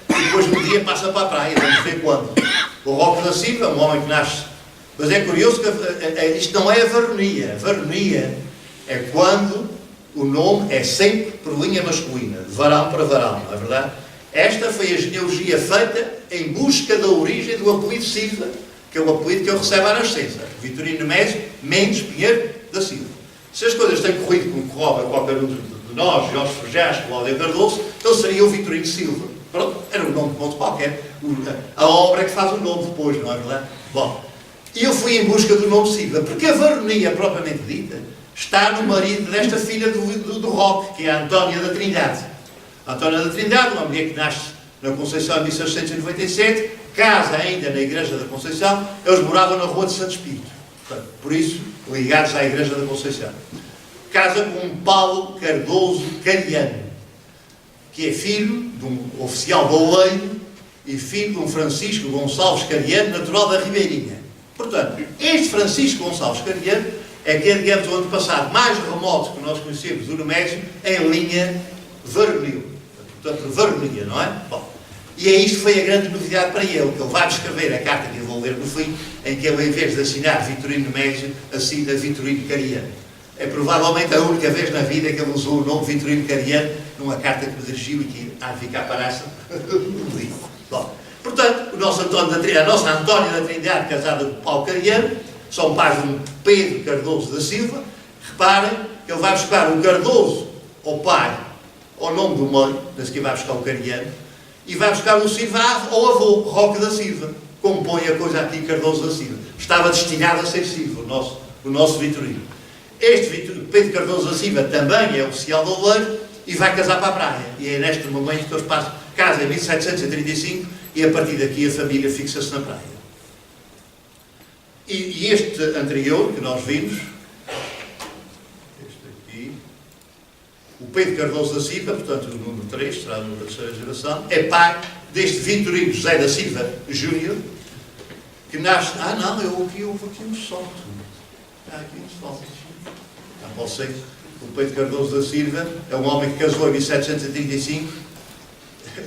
Speaker 4: e depois um dia passa para a praia. Vamos ver quando. O roque da Silva, um homem que nasce. Mas é curioso que isto não é a varonia. A varonia é quando o nome é sempre por linha masculina, de varão para varão, não é verdade? Esta foi a genealogia feita em busca da origem do apelido Silva, que é o apelido que eu recebo à nascença. Vitorino Nemésio Mendes Pinheiro da Silva. Se as coisas têm corrido como corroba qualquer um de nós, Jorge Frejás, Cláudio Cardoso, então seria o Vitorino Silva. Pronto, era um nome de ponto qualquer. A obra é que faz o nome depois, não é verdade? Bom, e eu fui em busca do nome Silva, porque a varonia propriamente dita está no marido desta filha do Roque, que é a Antónia da Trindade. A Antónia da Trindade, uma mulher que nasce na Conceição em 1697, casa ainda na Igreja da Conceição, eles moravam na Rua de Santo Espírito. Portanto, por isso, ligados à Igreja da Conceição. Casa com um Paulo Cardoso Cariano, que é filho de um oficial boleiro e filho de um Francisco Gonçalves Cariano, natural da Ribeirinha. Portanto, este Francisco Gonçalves Cariano é que é, digamos, o antepassado mais remoto que nós conhecemos do Nemésio em linha varonil. Portanto, varonia, não é? Bom, e é isto que foi a grande novidade para ele, que ele vai escrever a carta que eu vou ler no fim, em que ele, em vez de assinar Vitorino Nemésio, assina Vitorino Cariano. É provavelmente a única vez na vida que ele usou o nome Vitorino Cariano numa carta que me dirigiu e que há de ficar para essa no livro. Bom, portanto, a nossa Antónia da Trindade, casada com Paulo Cariano, são pais de um Pedro Cardoso da Silva. Reparem que ele vai buscar o Cardoso ao pai, ao nome do meio, desde que vai buscar o Cariano, e vai buscar o Silva ao avô, Roque da Silva. Como põe a coisa aqui, Cardoso da Silva. Estava destinado a ser Silva, o nosso Vitorino. Este Pedro Cardoso da Silva também é oficial do Oleiro e vai casar para a praia. E é neste momento que eles casam em 1735 e a partir daqui a família fixa-se na praia. E este anterior que nós vimos, este aqui, o Pedro Cardoso da Silva, portanto o número 3, será o número da terceira geração, é pai deste Vitorino José da Silva Júnior, que nasce... Ah não, houve aqui um salto. Há aqui um salto. Não pode ser. O Pedro Cardoso da Silva é um homem que casou em 1735,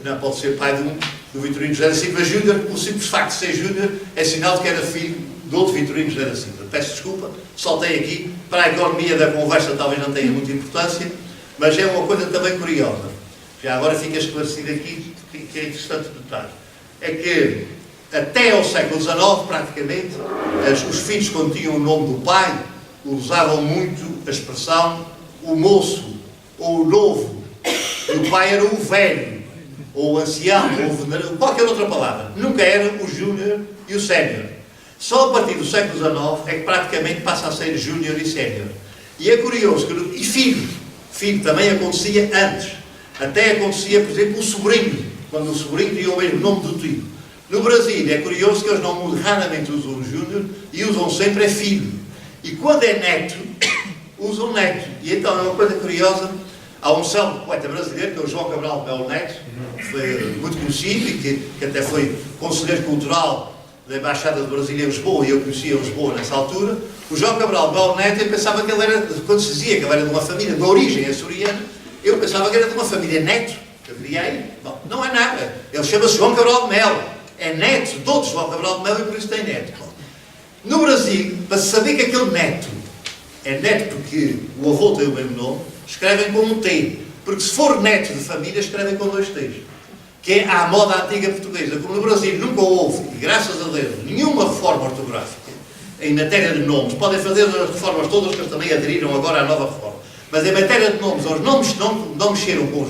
Speaker 4: não pode ser pai do Vitorino José da Silva Júnior, o simples facto de ser Júnior é sinal de que era filho do outro Vitorino José da Silva. Peço desculpa, saltei aqui, para a economia da conversa talvez não tenha muita importância, mas é uma coisa também curiosa. Já agora fica esclarecido aqui, que é interessante notar. É que até ao século XIX, praticamente, os filhos, quando tinham o nome do pai, usavam muito a expressão o moço, ou o novo. E o pai era o velho, ou o ancião, ou o venerado, qualquer outra palavra. Nunca era o júnior e o sénior. Só a partir do século XIX é que praticamente passa a ser júnior e sénior. E é curioso que... E filho também acontecia antes. Até acontecia, por exemplo, o sobrinho. Quando o sobrinho tinha o mesmo nome do tio. No Brasil é curioso que eles raramente usam o júnior e usam sempre é filho. E quando é neto, usam neto. E então é uma coisa curiosa. Há um célebre poeta brasileiro, que é o João Cabral Melo Neto,
Speaker 3: foi muito conhecido e que até foi conselheiro cultural da Embaixada do Brasil em Lisboa, e eu conhecia Lisboa nessa altura. O João Cabral de Melo Neto, eu pensava que ele era, quando se dizia que ele era de uma família de origem açoriana, eu pensava que era de uma família neto, que haveria aí. Bom, não é nada. Ele chama-se João Cabral de Melo. É neto de outro João Cabral de Melo e por isso tem neto. Bom, no Brasil, para se saber que aquele neto é neto porque o avô tem o mesmo nome, escrevem com um T. Porque se for neto de família, escrevem com 2 T's. Que é à moda antiga portuguesa. Como no Brasil nunca houve, e graças a Deus, nenhuma reforma ortográfica em matéria de nomes. Podem fazer as reformas todas, que eles também aderiram agora à nova reforma. Mas em matéria de nomes, os nomes não mexeram com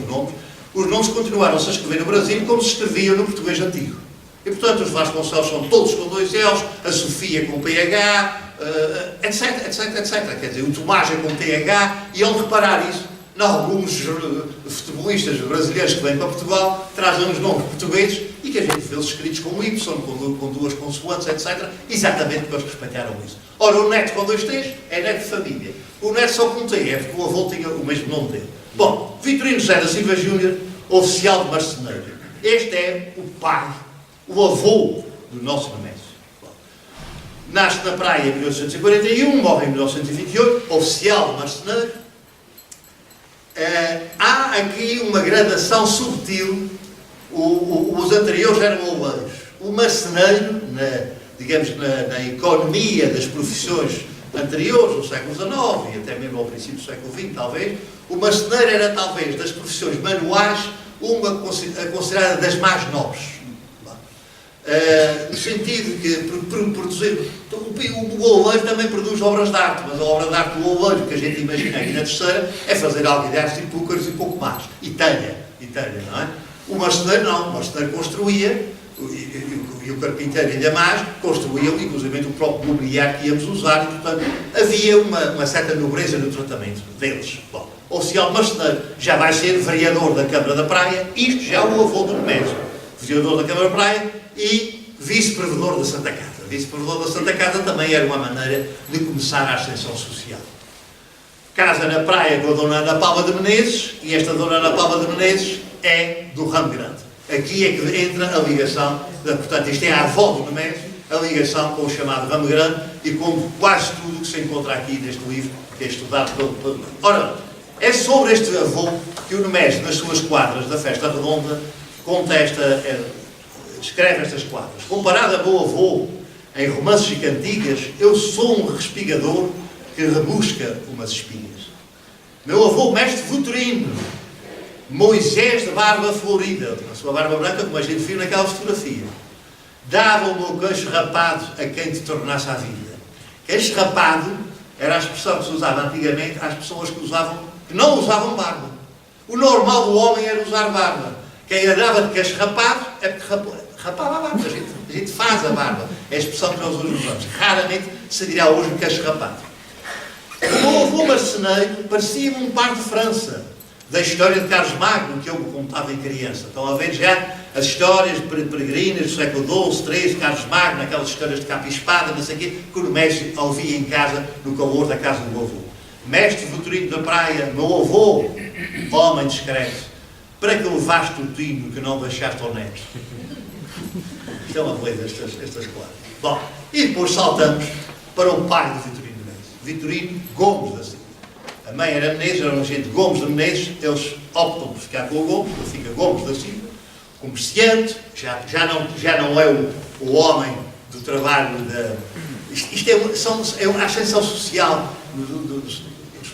Speaker 3: os nomes continuaram-se a escrever no Brasil como se escreviam no português antigo. E, portanto, os Vasconcelos são todos com 2 L's, a Sofia com PH, etc, etc, etc. Quer dizer, o Tomás é com TH, e ao reparar isso, alguns futebolistas brasileiros que vêm para Portugal trazem os nomes portugueses e que a gente vê-os escritos com Y, com 2 consoantes, etc. Exatamente porque eles respeitaram isso. Ora, o neto com 2 T's é neto de família. O neto só com T é porque o avô tinha o mesmo nome dele. Bom, Vitorino José da Silva Júnior, oficial de marceneiro. Este é o pai, o avô do nosso Nemésio. Nasce na Praia em 1841, morre em 1928, oficial de marceneiro. Há aqui uma gradação subtil. Os anteriores eram oleiros. O marceneiro, na economia das profissões anteriores, no século XIX e até mesmo ao princípio do século XX, talvez, o marceneiro era talvez das profissões manuais uma considerada das mais nobres. No sentido que produzir. O oleiro também produz obras de arte, mas a obra de arte do oleiro que a gente imagina aqui na Terceira é fazer alguideiros e púcaros e pouco mais. E telha, não é? O marceneiro não, o marceneiro construía, e o carpinteiro ainda mais, construíam inclusive o próprio mobiliário que íamos usar, e portanto havia uma certa nobreza no tratamento deles. Bom, o oficial marceneiro já vai ser vereador da Câmara da Praia, isto já é o avô do Nemésio, vereador da Câmara da Praia e vice-provedor da Santa Casa. Vice-provedor da Santa Casa também era uma maneira de começar a ascensão social. Casa na Praia com a dona Ana Paula de Menezes, e esta dona Ana Paula de Menezes é do Ramo Grande. Aqui é que entra a ligação, portanto, isto é a avó do Nemésio, a ligação com o chamado Ramo Grande e com quase tudo que se encontra aqui neste livro, que é estudado pelo... Ora, é sobre este avô que o Nemésio, nas suas quadras da Festa Redonda, escreve estas quadras. Comparado a meu avô, em romances e cantigas, eu sou um respigador que rebusca umas espigas. Meu avô, mestre Vitorino, Moisés de barba florida, a sua barba branca, como a gente viu naquela fotografia, dava o meu queixo rapado a quem te tornasse à vida. Queixo rapado era a expressão que se usava antigamente às pessoas que não usavam barba. O normal do homem era usar barba. Quem andava de queixo rapado é porque rapava a barba. A gente faz a barba. É a expressão que nós hoje usamos. Raramente se dirá hoje um queixo rapado. O meu avô marceneiro parecia-me um par de França, da história de Carlos Magno, que eu me contava em criança. Estão a ver já as histórias peregrinas do século XII, XIII, de Carlos Magno, aquelas histórias de capa e espada, não sei o quê, que o Nemésio ouvia em casa, no calor da casa do meu avô. Mestre Vitorino da Praia, meu avô, homem discreto, para que levaste o tino que não deixaste ao neto? Isto é uma coisa, estas quadras. Bom, e depois saltamos para o pai de Vitorino Menezes, Vitorino Gomes da Silva. A mãe era Menezes, era um agente Gomes de Menezes, eles optam por ficar com o Gomes, ele fica Gomes da Silva, comerciante, já não é o homem do trabalho da... Isto é uma ascensão social dos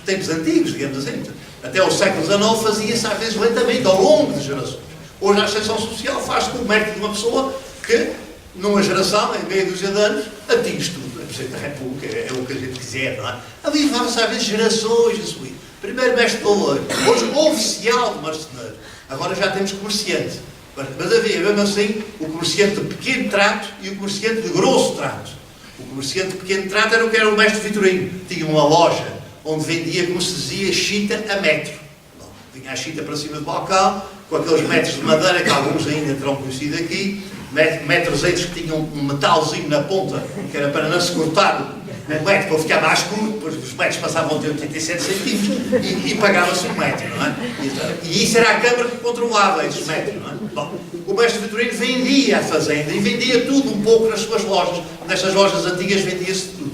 Speaker 3: tempos antigos, digamos assim. Até o século XIX fazia-se às vezes lentamente, ao longo de gerações. Hoje a ascensão social faz-se com o mérito de uma pessoa que, numa geração, em meia dúzia de anos, atinge tudo. A Presidente da República é o que a gente quiser, não é? Ali vão-se às vezes gerações a subir. Primeiro mestre de oleiro, hoje oficial de marceneiro. Agora já temos comerciante. Mas havia mesmo assim o comerciante de pequeno trato e o comerciante de grosso trato. O comerciante de pequeno trato era o que era o mestre Vitorino. Tinha uma loja onde vendia, como se dizia, chita a metro. Bom, vinha a chita para cima do balcão, com aqueles metros de madeira, que alguns ainda terão conhecido aqui, metros que tinham um metalzinho na ponta, que era para não se cortar o metro para ficar mais curto, depois os metros passavam de 87 centímetros e pagava-se um metro, não é? E isso era a Câmara que controlava esses metros, não é?
Speaker 4: Bom, o mestre Vitorino vendia a fazenda e vendia tudo um pouco nas suas lojas. Nestas lojas antigas vendia-se tudo.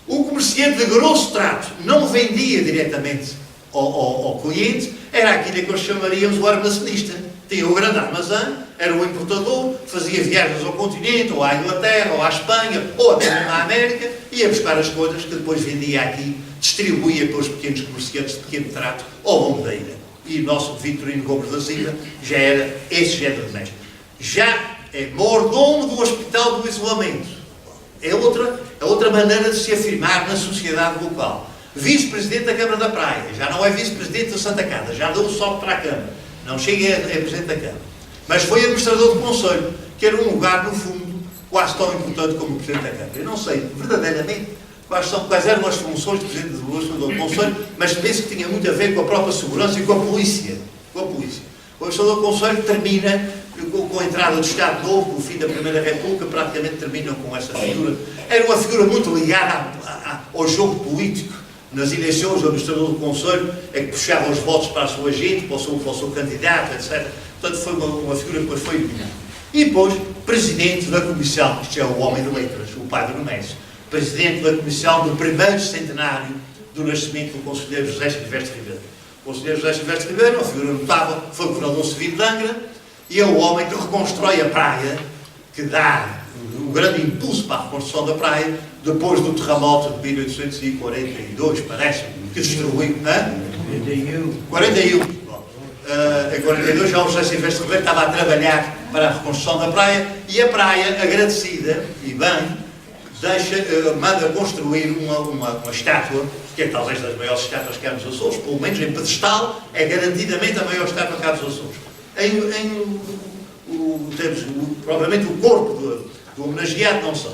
Speaker 4: O comerciante de grosso trato não vendia diretamente ao cliente, era aquilo que nós chamaríamos o armazenista. Tinha o grande armazém, era o importador, fazia viagens ao continente, ou à Inglaterra, ou à Espanha, ou até mesmo à América, ia buscar as coisas que depois vendia aqui, distribuía para os pequenos comerciantes de pequeno trato ao longo da ilha. E o nosso Vitorino Gomes da Silva já era esse género de mestre. Já é mordomo do Hospital do Isolamento. É outra maneira de se afirmar na sociedade local. Vice-presidente da Câmara da Praia, já não é vice-presidente da Santa Casa, já deu o salto para a Câmara. Não chega a presidente da Câmara. Mas foi administrador do Conselho, que era um lugar, no fundo, quase tão importante como o presidente da Câmara. Eu não sei, verdadeiramente, quais eram as funções do presidente do Conselho, mas penso que tinha muito a ver com a própria segurança e com a polícia. O administrador do Conselho termina com a entrada do Estado Novo, o fim da Primeira República, praticamente terminam com essa figura. Era uma figura muito ligada ao jogo político. Nas eleições, o administrador do Conselho é que puxava os votos para a sua gente, para o seu candidato, etc. Portanto, foi uma figura que depois foi eliminada. E depois, presidente da Comissão, isto é o homem de letras, o padre Nemésio, presidente da Comissão do primeiro centenário do nascimento do conselheiro José Silvestre Ribeiro. O conselheiro José Silvestre Ribeiro, uma figura notável, foi governador civil de Angra, e é o homem que reconstrói a praia, que dá o grande impulso para a reconstrução da praia, depois do terremoto de 1842, parece, que destruiu, 41. Em 42 já o José Silvestre Ribeiro estava a trabalhar para a reconstrução da praia, e a praia, agradecida, e bem, manda construir uma estátua, que é talvez das maiores estátuas que há nos Açores, pelo menos em pedestal, é garantidamente a maior estátua que há nos Açores. Provavelmente o corpo do homenageado, não sei.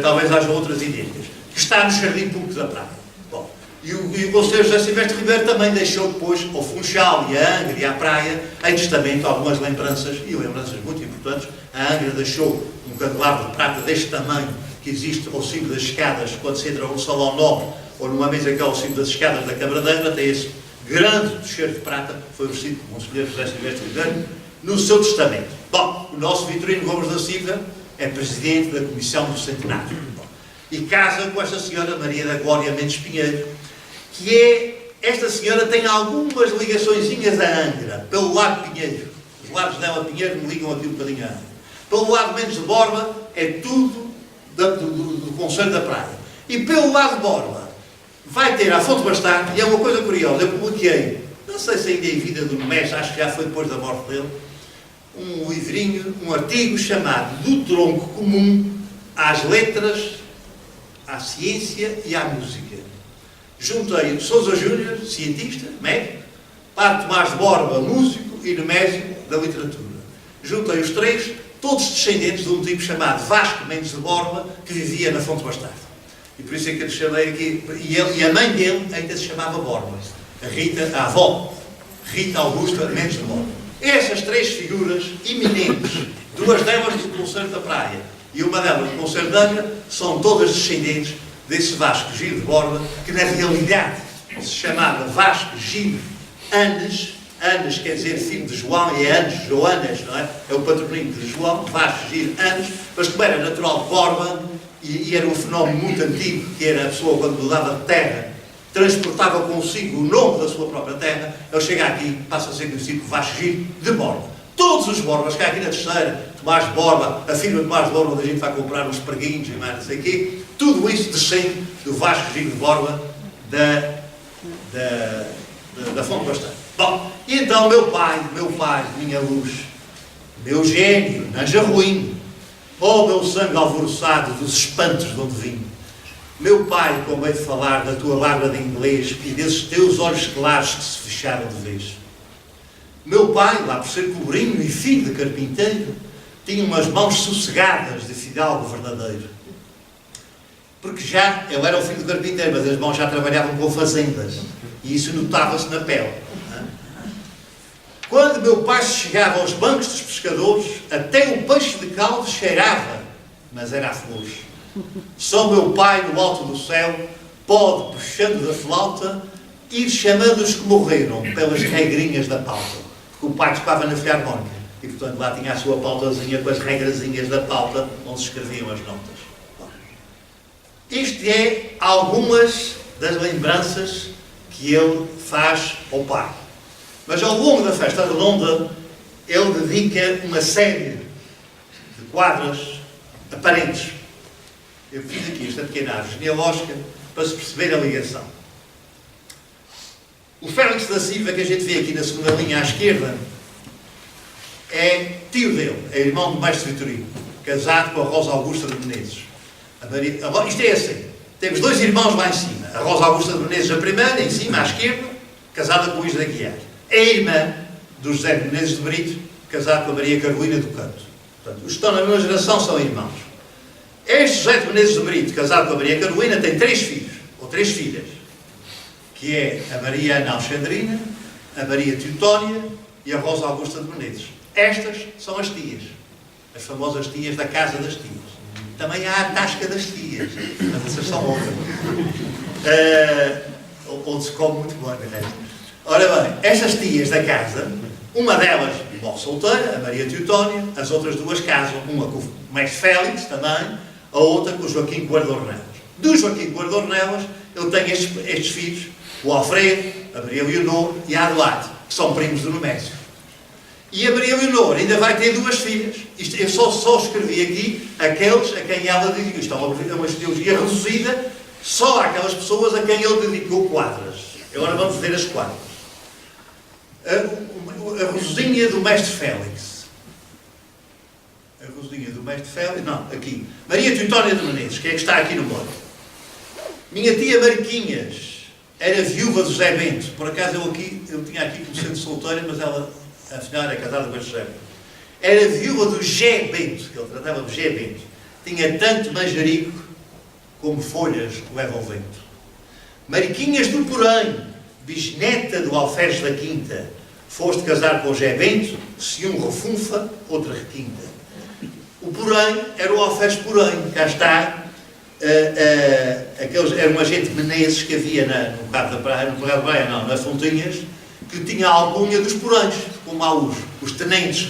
Speaker 4: Talvez haja outras idênticas. Que está no Jardim Público da Praia. Bom, e o conselheiro José Silvestre Ribeiro também deixou depois ao Funchal e à Angra e à Praia, em testamento, algumas lembranças, e lembranças muito importantes. A Angra deixou um candelabro de prata deste tamanho, que existe ao cimo das escadas, quando se entra no Salão Nobre, ou numa mesa que é ao cimo das escadas da Câmara de Angra, tem esse grande cheiro de prata, foi oferecido pelo conselheiro José Silvestre Ribeiro, no seu testamento. Bom, o nosso Vitorino Gomes da Silva é presidente da Comissão do Centenário. E casa com esta senhora Maria da Glória Mendes Pinheiro, esta senhora tem algumas ligaçõezinhas a Angra, pelo lado Pinheiro. Os lados dela Pinheiro me ligam aqui um bocadinho a Angra. Pelo lado Mendes de Borba, é tudo do Conselho da Praia. E pelo lado de Borba, vai ter a Fonte Bastardo, e é uma coisa curiosa, eu publiquei, não sei se ainda é em vida do Nemésio, acho que já foi depois da morte dele, um livrinho, um artigo chamado Do Tronco Comum às Letras, à Ciência e à Música. Juntei Sousa Júnior, cientista, médico, Padre Tomás de Borba, músico, e Nemésio, da literatura. Juntei os três, todos descendentes de um tipo chamado Vasco Mendes de Borba, que vivia na Fonte Bastardo. E por isso é que eu lhe chamei aqui, e a mãe dele ainda se chamava Borba, a avó, Rita Augusta Mendes de Borba. Essas três figuras eminentes, duas delas do Conselho da Praia e uma delas do Conselho de Angra, são todas descendentes desse Vasco Gil de Borba, que na realidade se chamava Vasco Gil Anes. Anes quer dizer filho de João, e é Anes, Joanas, não é? É o patroninho de João, Vasco Gil Anes, mas como era natural de Borba, e era um fenómeno muito antigo, que era a pessoa quando mudava de terra, transportava consigo o nome da sua própria terra, ele chega aqui, passa a ser conhecido como Vasco Gil de Borba. Todos os Borbas, que há aqui na Terceira, Tomás de Borba, a firma de Tomás de Borba, onde a gente vai comprar uns preguinhos e mais não sei o quê, tudo isso descende do Vasco Gil de Borba da Fonte Bastardo. Bom, e então meu pai, minha luz, meu gênio, Anja Ruim, meu sangue alvoroçado dos espantos de onde vim. Meu pai, como hei de falar da tua barba de inglês e desses teus olhos claros que se fecharam de vez. Meu pai, lá por ser pobrinho e filho de carpinteiro, tinha umas mãos sossegadas de fidalgo verdadeiro. Porque já, ele era o filho de carpinteiro, mas as mãos já trabalhavam com fazendas. E isso notava-se na pele. Quando meu pai chegava aos bancos dos pescadores, até o peixe de caldo cheirava, mas era a flores. Só meu pai, no alto do céu, pode, puxando da flauta, ir chamando os que morreram pelas regrinhas da pauta. Porque o pai tocava na filharmónica. E, portanto, lá tinha a sua pautazinha com as regrazinhas da pauta, onde se escreviam as notas. Isto é algumas das lembranças que ele faz ao pai. Mas ao longo da festa redonda, ele dedica uma série de quadras aparentes. Eu fiz aqui esta pequena árvore genealógica para se perceber a ligação. O Félix da Silva, que a gente vê aqui na segunda linha à esquerda, é tio dele, é irmão do mestre Vitorino, casado com a Rosa Augusta de Menezes. Isto é assim, temos dois irmãos lá em cima, a Rosa Augusta de Menezes a primeira, em cima à esquerda, casada com o Luís de Aguiar. É a irmã do José de Menezes de Brito, casado com a Maria Carolina do Canto. Portanto, os que estão na mesma geração são irmãos. Este José de Menezes de Brito, casado com a Maria Carolina, tem 3 filhos, ou 3 filhas, que é a Maria Ana Alexandrina, a Maria Teutónia e a Rosa Augusta de Menezes. Estas são as tias, as famosas tias da Casa das Tias. Também há a Tasca das Tias, mas essas são outras. Onde se come muito bem, não é? Ora bem, estas tias da casa, uma delas morre solteira, a Maria Teutónia, as outras 2 casam, uma com o mestre Félix também, a outra com o Joaquim Guardornelas. Do Joaquim Guardornelas, ele tem estes filhos, o Alfredo, a Maria Leonor e a Adelaide, que são primos do Nemésio. E a Maria Leonor ainda vai ter 2 filhas. Isto, eu só escrevi aqui aqueles a quem ela dedicou. Isto é uma genealogia reduzida só àquelas pessoas a quem ele dedicou quadras. Agora vamos ver as quadras. A Rosinha do mestre Félix. A Rosinha do mestre Félix. Não, aqui. Maria Teutónia de Menezes, que é que está aqui no meio. Minha tia Mariquinhas era viúva do Zé Bento. Por acaso eu tinha aqui como sendo solteira, mas ela, afinal, era casada com este Zé Bento. Era viúva do Zé Bento, que ele tratava de Zé Bento. Tinha tanto manjerico como folhas que levam o vento. Mariquinhas do Porém, bisneta do Alferes da Quinta, foste casar com o Zé Bento, se um refunfa, outro requinta. O Porém era o Alferes Porém, cá está. Era um agente Menezes que havia no Cabo da Praia, no Cabo da Praia não, nas Fontinhas, que tinha a alcunha dos Porães, como há os tenentes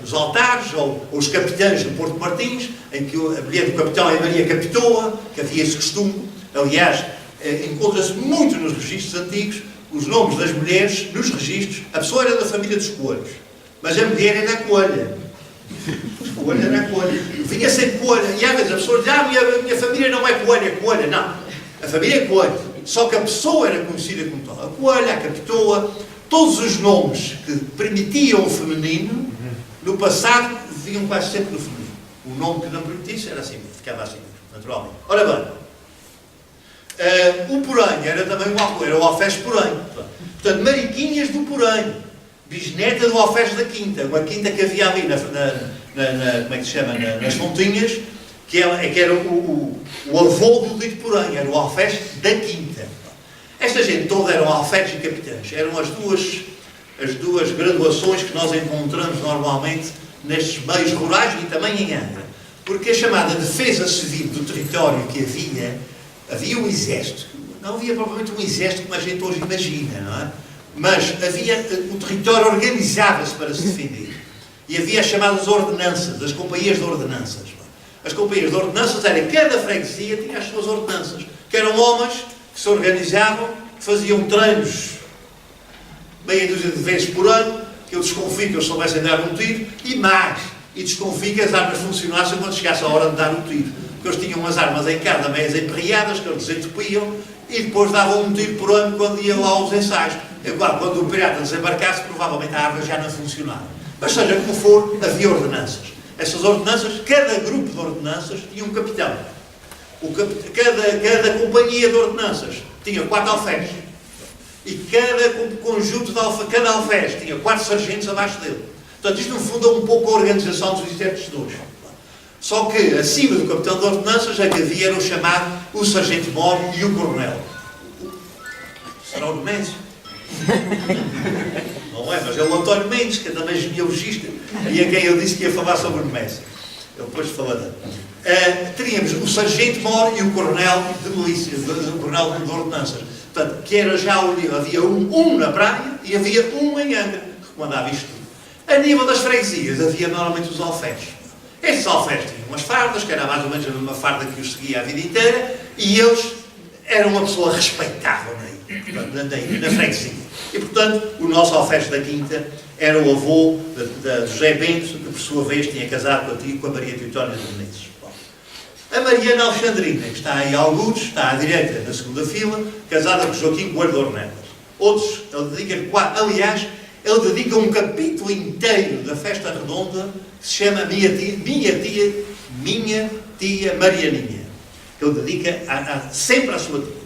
Speaker 4: nos altares, ou os capitães do Porto Martins, em que a mulher do capitão é Maria Capitoa, que havia esse costume. Aliás, encontra-se muito nos registros antigos os nomes das mulheres nos registros. A pessoa era da família dos coelhos, mas a mulher era a coelha. A coelha era a coelha. Vinha sempre coelha. E às vezes a pessoa diz, minha família não é coelha, é coelha. Não, a família é coelha. Só que a pessoa era conhecida como tal. A coelha, a capitoa, todos os nomes que permitiam o feminino, no passado, vinham quase sempre no feminino. O nome que não permitisse era assim, ficava assim, naturalmente. Ora bem, o Porém era também era o Alferes Porém. Portanto, Mariquinhas do Porém, bisneta do Alferes da Quinta, uma quinta que havia ali como é que se chama? Nas Fontinhas, que era o avô do dito Porém, era o Alferes da Quinta. Esta gente toda eram alferes e capitães, eram as duas graduações que nós encontramos normalmente nestes meios rurais e também em Angra. Porque a chamada defesa civil do território que havia um exército. Não havia provavelmente um exército como a gente hoje imagina, não é? Mas o território organizava-se para se defender. E havia as chamadas ordenanças, as companhias de ordenanças. As companhias de ordenanças cada freguesia tinha as suas ordenanças, que eram homens que se organizavam, que faziam treinos meia dúzia de vezes por ano, que eu desconfio que eles soubessem dar um tiro, e desconfio que as armas funcionassem quando chegasse a hora de dar um tiro. Porque eles tinham umas armas em casa, meias emperreadas, que eles desentupiam, e depois davam um tiro por ano quando iam lá aos ensaios. Quando o pirata desembarcasse, provavelmente a arma já não funcionava. Mas seja como for, havia ordenanças. Essas ordenanças, cada grupo de ordenanças tinha um capitão. Cada companhia de ordenanças tinha 4 alferes. E cada conjunto cada alferes tinha 4 sargentos abaixo dele. Portanto, isto no fundo é um pouco a organização dos exércitos de hoje. Só que, acima do capitão de ordenanças, a que havia era o chamado o sargento-mor e o coronel. Será o Nemésio? Não é, mas é o António Mendes, que é também genealogista, e a quem eu disse que ia falar sobre o Nemésio. Ele depois falará. Teríamos o sargento-mor e o coronel de milícia, o coronel de ordenanças. Portanto, que era já havia um na praia e havia um em Angra, que comandava isto tudo. A nível das freguesias, havia normalmente os alfés. Estes alfés tinham umas fardas, que era mais ou menos a mesma farda que os seguia a vida inteira, e eles eram uma pessoa respeitável na freguesia. E, portanto, o nosso alfés da Quinta era o avô de José Bento, que, por sua vez, tinha casado com a Maria Teotónia de Menezes. Bom, a Mariana Alexandrina, que está aí ao Lourdes, está à direita, na segunda fila, casada com Joaquim Coelho de Ornelas. Outros, ele dedica, aliás, ele dedica um capítulo inteiro da festa redonda que se chama Minha Tia Marianinha. Ele dedica sempre à sua tia.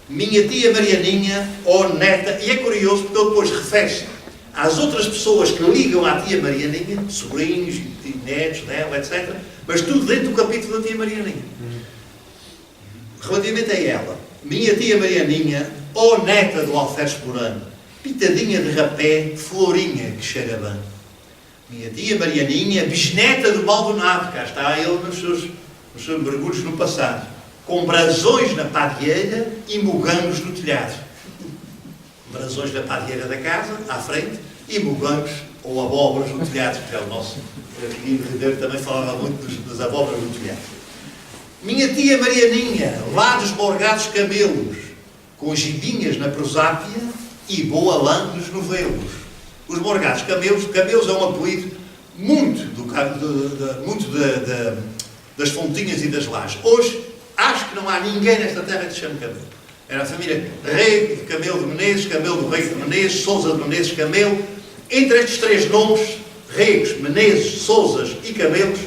Speaker 4: Minha tia Marianinha, ou neta, e é curioso porque ele depois refere-se às outras pessoas que ligam à tia Marianinha, sobrinhos e netos dela, etc., mas tudo dentro do capítulo da tia Marianinha. Relativamente a ela, minha tia Marianinha, ou neta do alferes por ano, pitadinha de rapé, florinha que cheira bem. Minha tia Marianinha, bisneta do Maldonado, cá está ele nos seus mergulhos no passado, com brasões na padieira e mogangos no telhado. Brasões na padieira da casa, à frente, e mogangos ou abóboras no telhado, que é o nosso Guilherme Ribeiro também falava muito das abóboras no telhado. Minha tia Marianinha, lá dos morgados camelos, com gibinhas na prosápia e boa lã nos novelos. Os morgados camelos é um apelido das fontinhas e das lajes. Hoje, acho que não há ninguém nesta terra que se chame Camelo. Era a família Rei de Camelo de Menezes, Camelo do Rei de Menezes, Sousa de Menezes, Camelo. Entre estes três nomes, Reis, Menezes, Sousas e Camelos,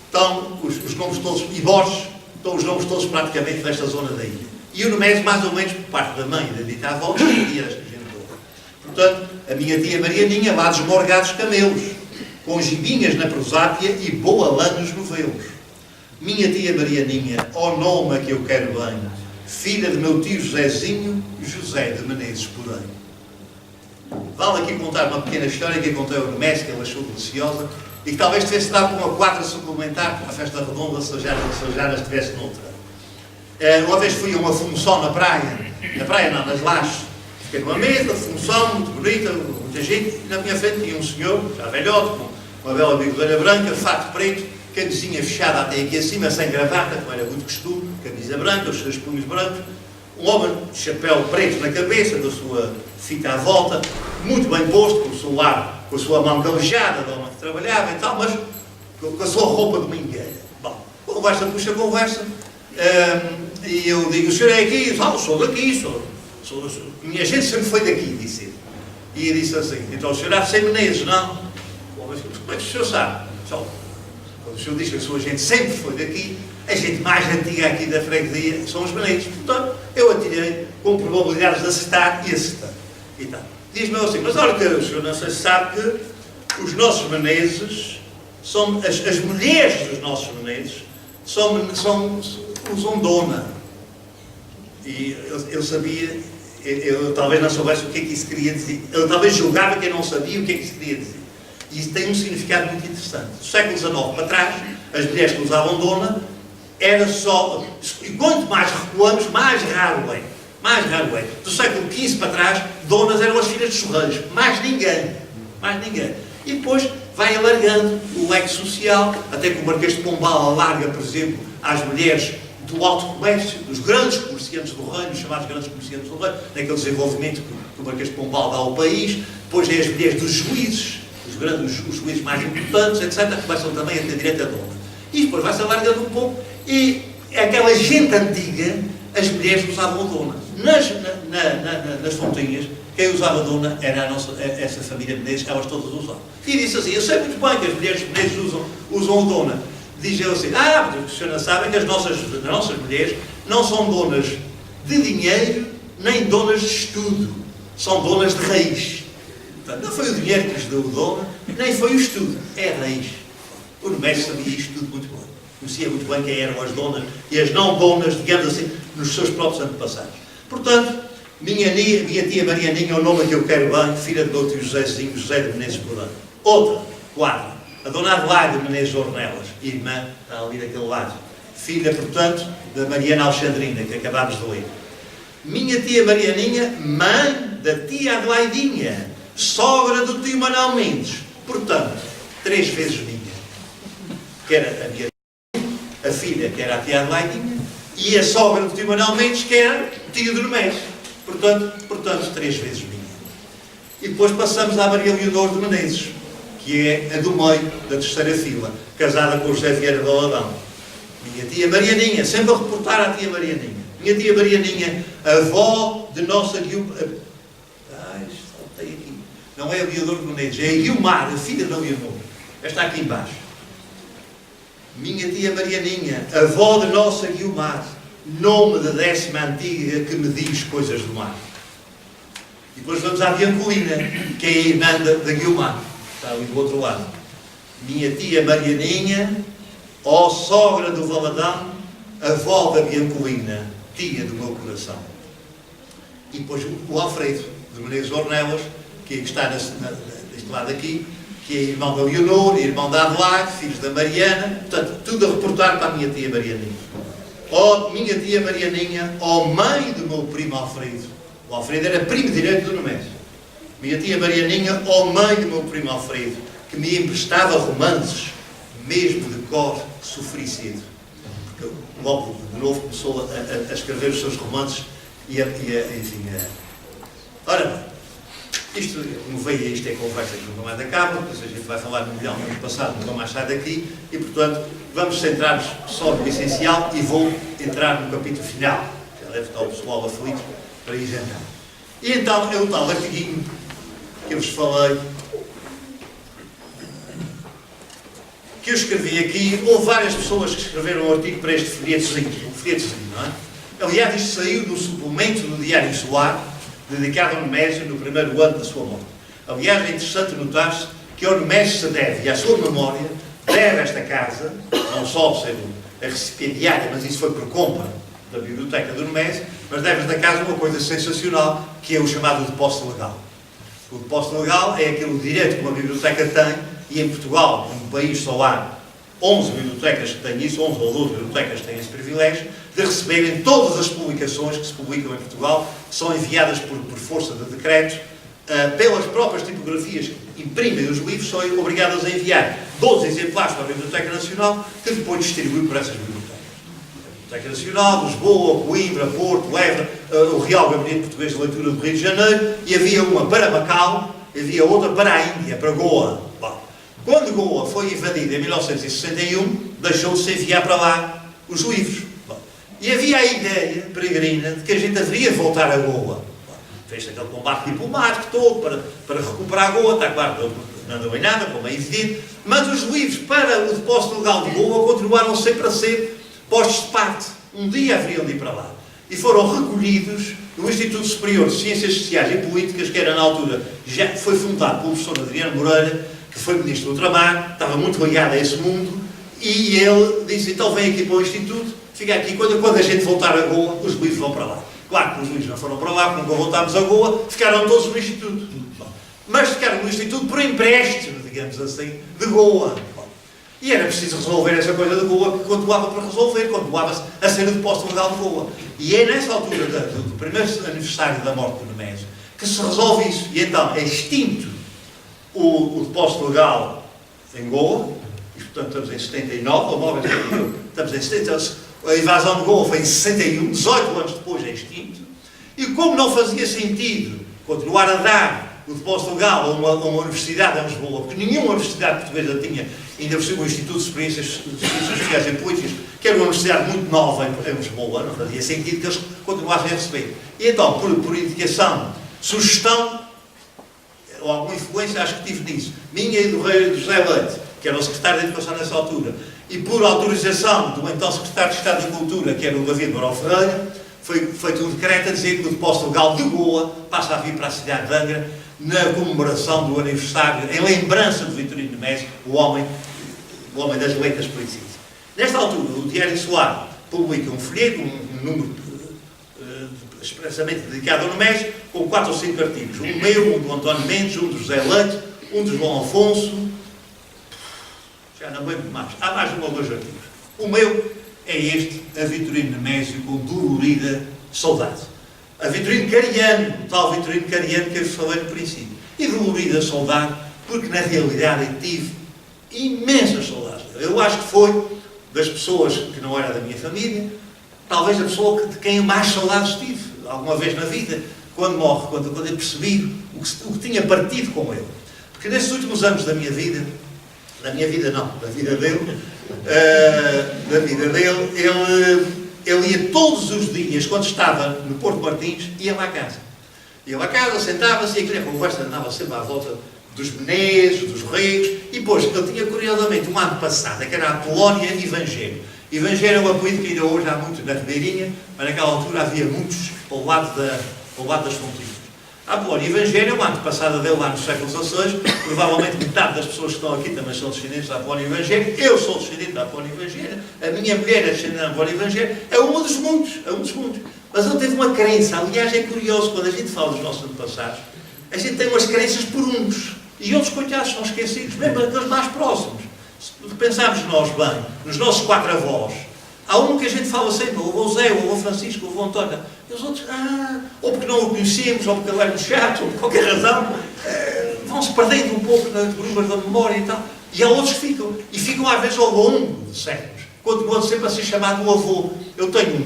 Speaker 4: estão os nomes todos, e Borges, estão os nomes todos praticamente desta zona da ilha. E o Nemésio, mais ou menos, por parte da mãe da dita avó, e esta gente toda. Portanto, a minha tia Marianinha, lá dos morgados camelos, com gibinhas na prosápia e boa lã nos novelos. Minha tia Marianinha, ó nome a que eu quero bem, filha de meu tio Josézinho, José de Menezes Porém. Vale aqui contar uma pequena história que eu contei ao Nemésio, que ele achou deliciosa, e que talvez tivesse dado com uma quadra suplementar para a festa redonda, se já estivesse noutra. Uma vez fui a uma função na praia não, nas lajes. Fiquei numa mesa de função, muito bonita, muita gente, e na minha frente tinha um senhor, já velhote, com uma bela bigodeira branca, fato preto, camisinha fechada até aqui acima, sem gravata, como era muito costume, camisa branca, os seus punhos brancos, um homem de chapéu preto na cabeça, da sua fita à volta, muito bem posto, com o celular, com a sua mão calejada, de homem que trabalhava e tal, mas com a sua roupa de domingueira. Bom, conversa puxa conversa, e eu digo, o senhor é aqui? Sou daqui, minha gente sempre foi daqui, disse ele. E ele disse assim, então o senhor há de ser Menezes, não? Como é que o senhor sabe? Quando o senhor diz que a sua gente sempre foi daqui, a gente mais antiga aqui da freguesia são os Menezes. Portanto, eu atirei com probabilidades de acertar e acertar. E tal. Diz-me assim, mas olha que o senhor não sei se sabe que os nossos Menezes, as mulheres dos nossos Menezes, usam dona. E eu sabia, eu talvez não soubesse o que é que isso queria dizer. Eu talvez julgava que eu não sabia o que é que isso queria dizer. E isso tem um significado muito interessante. Do século XIX para trás, as mulheres que usavam dona, era só... E quanto mais recuamos, mais raro é. Mais raro é. Do século XV para trás, donas eram as filhas de chorreiros. Mais ninguém. Mais ninguém. E depois vai alargando o leque social, até que o Marquês de Pombal alarga, por exemplo, às mulheres do alto comércio, dos grandes comerciantes do reino, os chamados grandes comerciantes do reino, naquele desenvolvimento que o Marquês de Pombal dá ao país. Depois é as mulheres dos juízes, os juízes mais importantes, etc., começam também a ter direito a dona. E depois vai-se alargando um pouco, e aquela gente antiga, as mulheres usavam dona. Nas fontinhas, quem usava dona era essa família Menezes, elas todas usavam. E disse assim, eu sei muito bem que as mulheres Menezes usam dona. Diz ele assim, os senhores não sabem que as nossas mulheres não são donas de dinheiro, nem donas de estudo. São donas de raiz. Portanto, não foi o dinheiro que lhes deu dona, nem foi o estudo, é a raiz. O Nemésio sabia isto tudo muito bem. Conhecia muito bem quem eram as donas e as não donas, digamos assim, nos seus próprios antepassados. Portanto, minha tia Marianinha é o nome que eu quero bem, filha do meu tio Josézinho, José de Menezes Porém. Outra, quadra, a dona Adelaide de Menezes Ornelas, irmã, está ali daquele lado. Filha, portanto, da Mariana Alexandrina, que acabámos de ler. Minha tia Marianinha, mãe da tia Adelaidinha, sogra do tio Manuel Mendes, Portanto, 3 vezes minha. Que era a minha a filha, que era a tia Adelaidinha, e a sogra do tio Manuel Mendes, que era o tio do Nemésio. Portanto, 3 vezes minha. E depois passamos à Maria Leonor de Menezes, que é a do meio, da terceira fila, casada com o José Vieira de Aladão. Minha tia Marianinha, sempre a reportar à tia Marianinha. Minha tia Marianinha, avó de nossa Guilmar. Saltei aqui. Não é a Leonor de Menezes, é a Guilmar, a filha da Leonor. Esta aqui embaixo. Minha tia Marianinha, avó de nossa Guilmar, nome da 10ª antiga que me diz coisas do mar. E depois vamos à Biancolina, que é a irmã da Guilmar, está ali do outro lado. Minha tia Marianinha, ó sogra do Valadão, avó da Biancolina, tia do meu coração. E depois o Alfredo, de Menezes Ornelas, que está deste lado aqui, que é irmão da Leonor, irmão da Adelaide, filhos da Mariana, portanto, tudo a reportar para a minha tia Marianinha. Ó minha tia Marianinha, ó mãe do meu primo Alfredo. O Alfredo era primo direito do Nemésio. Minha tia Marianinha, ó mãe do meu primo Alfredo, que me emprestava romances, mesmo de cor sofri cedo. Porque logo de novo começou a escrever os seus romances enfim. Ora bem. Isto, como veio, isto é conversa que nunca mais acaba, depois a gente vai falar no milhão do ano passado, nunca mais sai daqui, e portanto vamos centrar-nos só no essencial e vou entrar no capítulo final. Já deve estar o pessoal aflito para ir jantar. E então é o tal artiguinho que eu vos falei, que eu escrevi aqui. Houve várias pessoas que escreveram um artigo para este folhetozinho, não é? Aliás, isto saiu no suplemento do Diário Solar, dedicado ao Nemésio no primeiro ano da sua morte. Aliás, é interessante notar-se que ao Nemésio se deve, e à sua memória, deve esta casa, não só ser a recipiendiária, mas isso foi por compra da biblioteca do Nemésio, mas deve esta casa uma coisa sensacional, que é o chamado depósito legal. O depósito legal é aquele direito que uma biblioteca tem, e em Portugal, num país só há 11 bibliotecas que têm isso, 11 ou 12 bibliotecas que têm esse privilégio, de receberem todas as publicações que se publicam em Portugal, que são enviadas por força de decreto, pelas próprias tipografias que imprimem os livros, são obrigadas a enviar 12 exemplares para a Biblioteca Nacional, que depois distribui por essas bibliotecas. A Biblioteca Nacional, Lisboa, Coimbra, Porto, Évora, o Real Gabinete Português de Leitura do Rio de Janeiro, e havia uma para Macau, e havia outra para a Índia, para Goa. Bom, quando Goa foi invadida em 1961, deixou de se enviar para lá os livros. E havia a ideia peregrina de que a gente deveria voltar a Goa. Fez aquele combate diplomático todo para recuperar Goa, está claro, não andou em nada, como é evidente, mas os livros para o depósito legal de Goa continuaram sempre a ser postos de parte. Um dia haveriam de ir para lá. E foram recolhidos no Instituto Superior de Ciências Sociais e Políticas, que era na altura, já foi fundado pelo professor Adriano Moreira, que foi ministro do Ultramar, estava muito ligado a esse mundo, e ele disse, então vem aqui para o Instituto, fica aqui, quando a gente voltar a Goa, os livros vão para lá. Claro que os livros não foram para lá, quando voltámos a Goa, ficaram todos no Instituto. Mas ficaram no Instituto por empréstimo, digamos assim, de Goa. E era preciso resolver essa coisa de Goa, que continuava para resolver, continuava a ser o depósito legal de Goa. E é nessa altura do primeiro aniversário da morte do Nemésio que se resolve isso. E então é extinto o depósito legal em Goa, e portanto estamos em 79, ou 9 estamos em 70, a invasão de Goa foi em 61, 18 anos depois é extinto, e como não fazia sentido continuar a dar o depósito legal a uma universidade em Lisboa, porque nenhuma universidade portuguesa tinha, ainda por cima o Instituto de Ciências Sociais e Políticas, que era uma universidade muito nova em Lisboa, não fazia sentido que eles continuassem a receber. E então, por indicação, sugestão, ou alguma influência, acho que tive nisso, minha e do rei José Leite, que era o secretário de Educação nessa altura, e por autorização do então secretário de Estado da Cultura, que era o David Mourão Ferreira, foi feito um decreto a dizer que o depósito legal de Goa passa a vir para a cidade de Angra na comemoração do aniversário, em lembrança de Vitorino Nemésio, o homem das letras políticas. Nesta altura, o Diário Solar publica um folheto, um número expressamente dedicado ao Nemésio, com 4 ou 5 artigos. Um meu, um do António Mendes, um do José Leite, um do João Afonso, já não lembro mais. Há mais um ou 2 artigos. O meu é este, a Vitorino Nemésio com dolorida saudade. A Vitorino Cariano, o tal Vitorino Cariano que eu falei no princípio. E dolorida saudade porque na realidade eu tive imensas saudades dele. Eu acho que foi das pessoas que não era da minha família, talvez a pessoa de quem eu mais saudades tive alguma vez na vida, quando morre, quando eu percebi o que tinha partido com ele. Porque nesses últimos anos da minha vida não, da vida dele, ele ia todos os dias, quando estava no Porto Martins, ia lá à casa. Ia lá à casa, sentava-se e aquela conversa andava sempre à volta dos Menezes, dos Reis, e depois ele tinha curiosamente um ano passado, que era a Polónia Evangelho. Evangelho é um apelido que ainda hoje há muito na Ribeirinha, mas naquela altura havia muitos ao lado das fronteiras. A Polónia Evangelho é uma antepassada dele lá no século XVI, provavelmente metade das pessoas que estão aqui também são descendentes da Polónia Evangelho, eu sou descendente da Polónia Evangelho, a minha mulher é descendente da Polónia Evangelho, é um dos muitos. Mas ele teve uma crença, aliás é curioso, quando a gente fala dos nossos antepassados, a gente tem umas crenças por uns, e outros coitados são esquecidos, mesmo aqueles mais próximos. Se pensarmos nós bem, nos nossos 4 avós, há um que a gente fala sempre, o avô Zé, o avô Francisco, o avô António, e os outros, ou porque não o conhecemos, ou porque ele era um chato, ou por qualquer razão, vão-se perdendo um pouco nas brumas da memória e tal. E há outros que ficam, e ficam às vezes ao longo de séculos, continuam sempre a ser chamado o avô. Eu tenho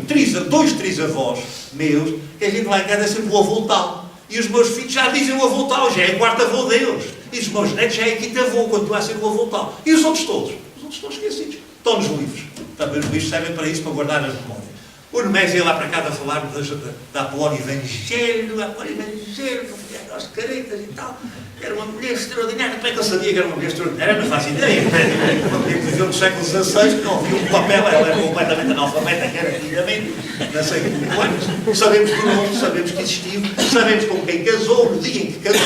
Speaker 4: 2 trisavós meus, que a gente lá em casa é sempre o avô tal. E os meus filhos já dizem o avô tal, já é o 4º avô deles. E os meus netos já é 5º avô, continua a ser o avô tal. E os outros todos? Os outros estão esquecidos. Estão nos livros. Também os livros servem para isso, para guardar as memórias. O Nemésio ia lá para casa a falar da Polónia Evangelho, que fazia aquelas caretas e tal. Era uma mulher extraordinária. Como é que eu sabia que era uma mulher extraordinária? Não faço ideia. Uma mulher que viveu no século XVI, que não viu um papel, ela era completamente analfabeta, que era filhamento, não sei como anos. Sabemos do nome, sabemos que existiu, sabemos com quem casou, no dia em que casou,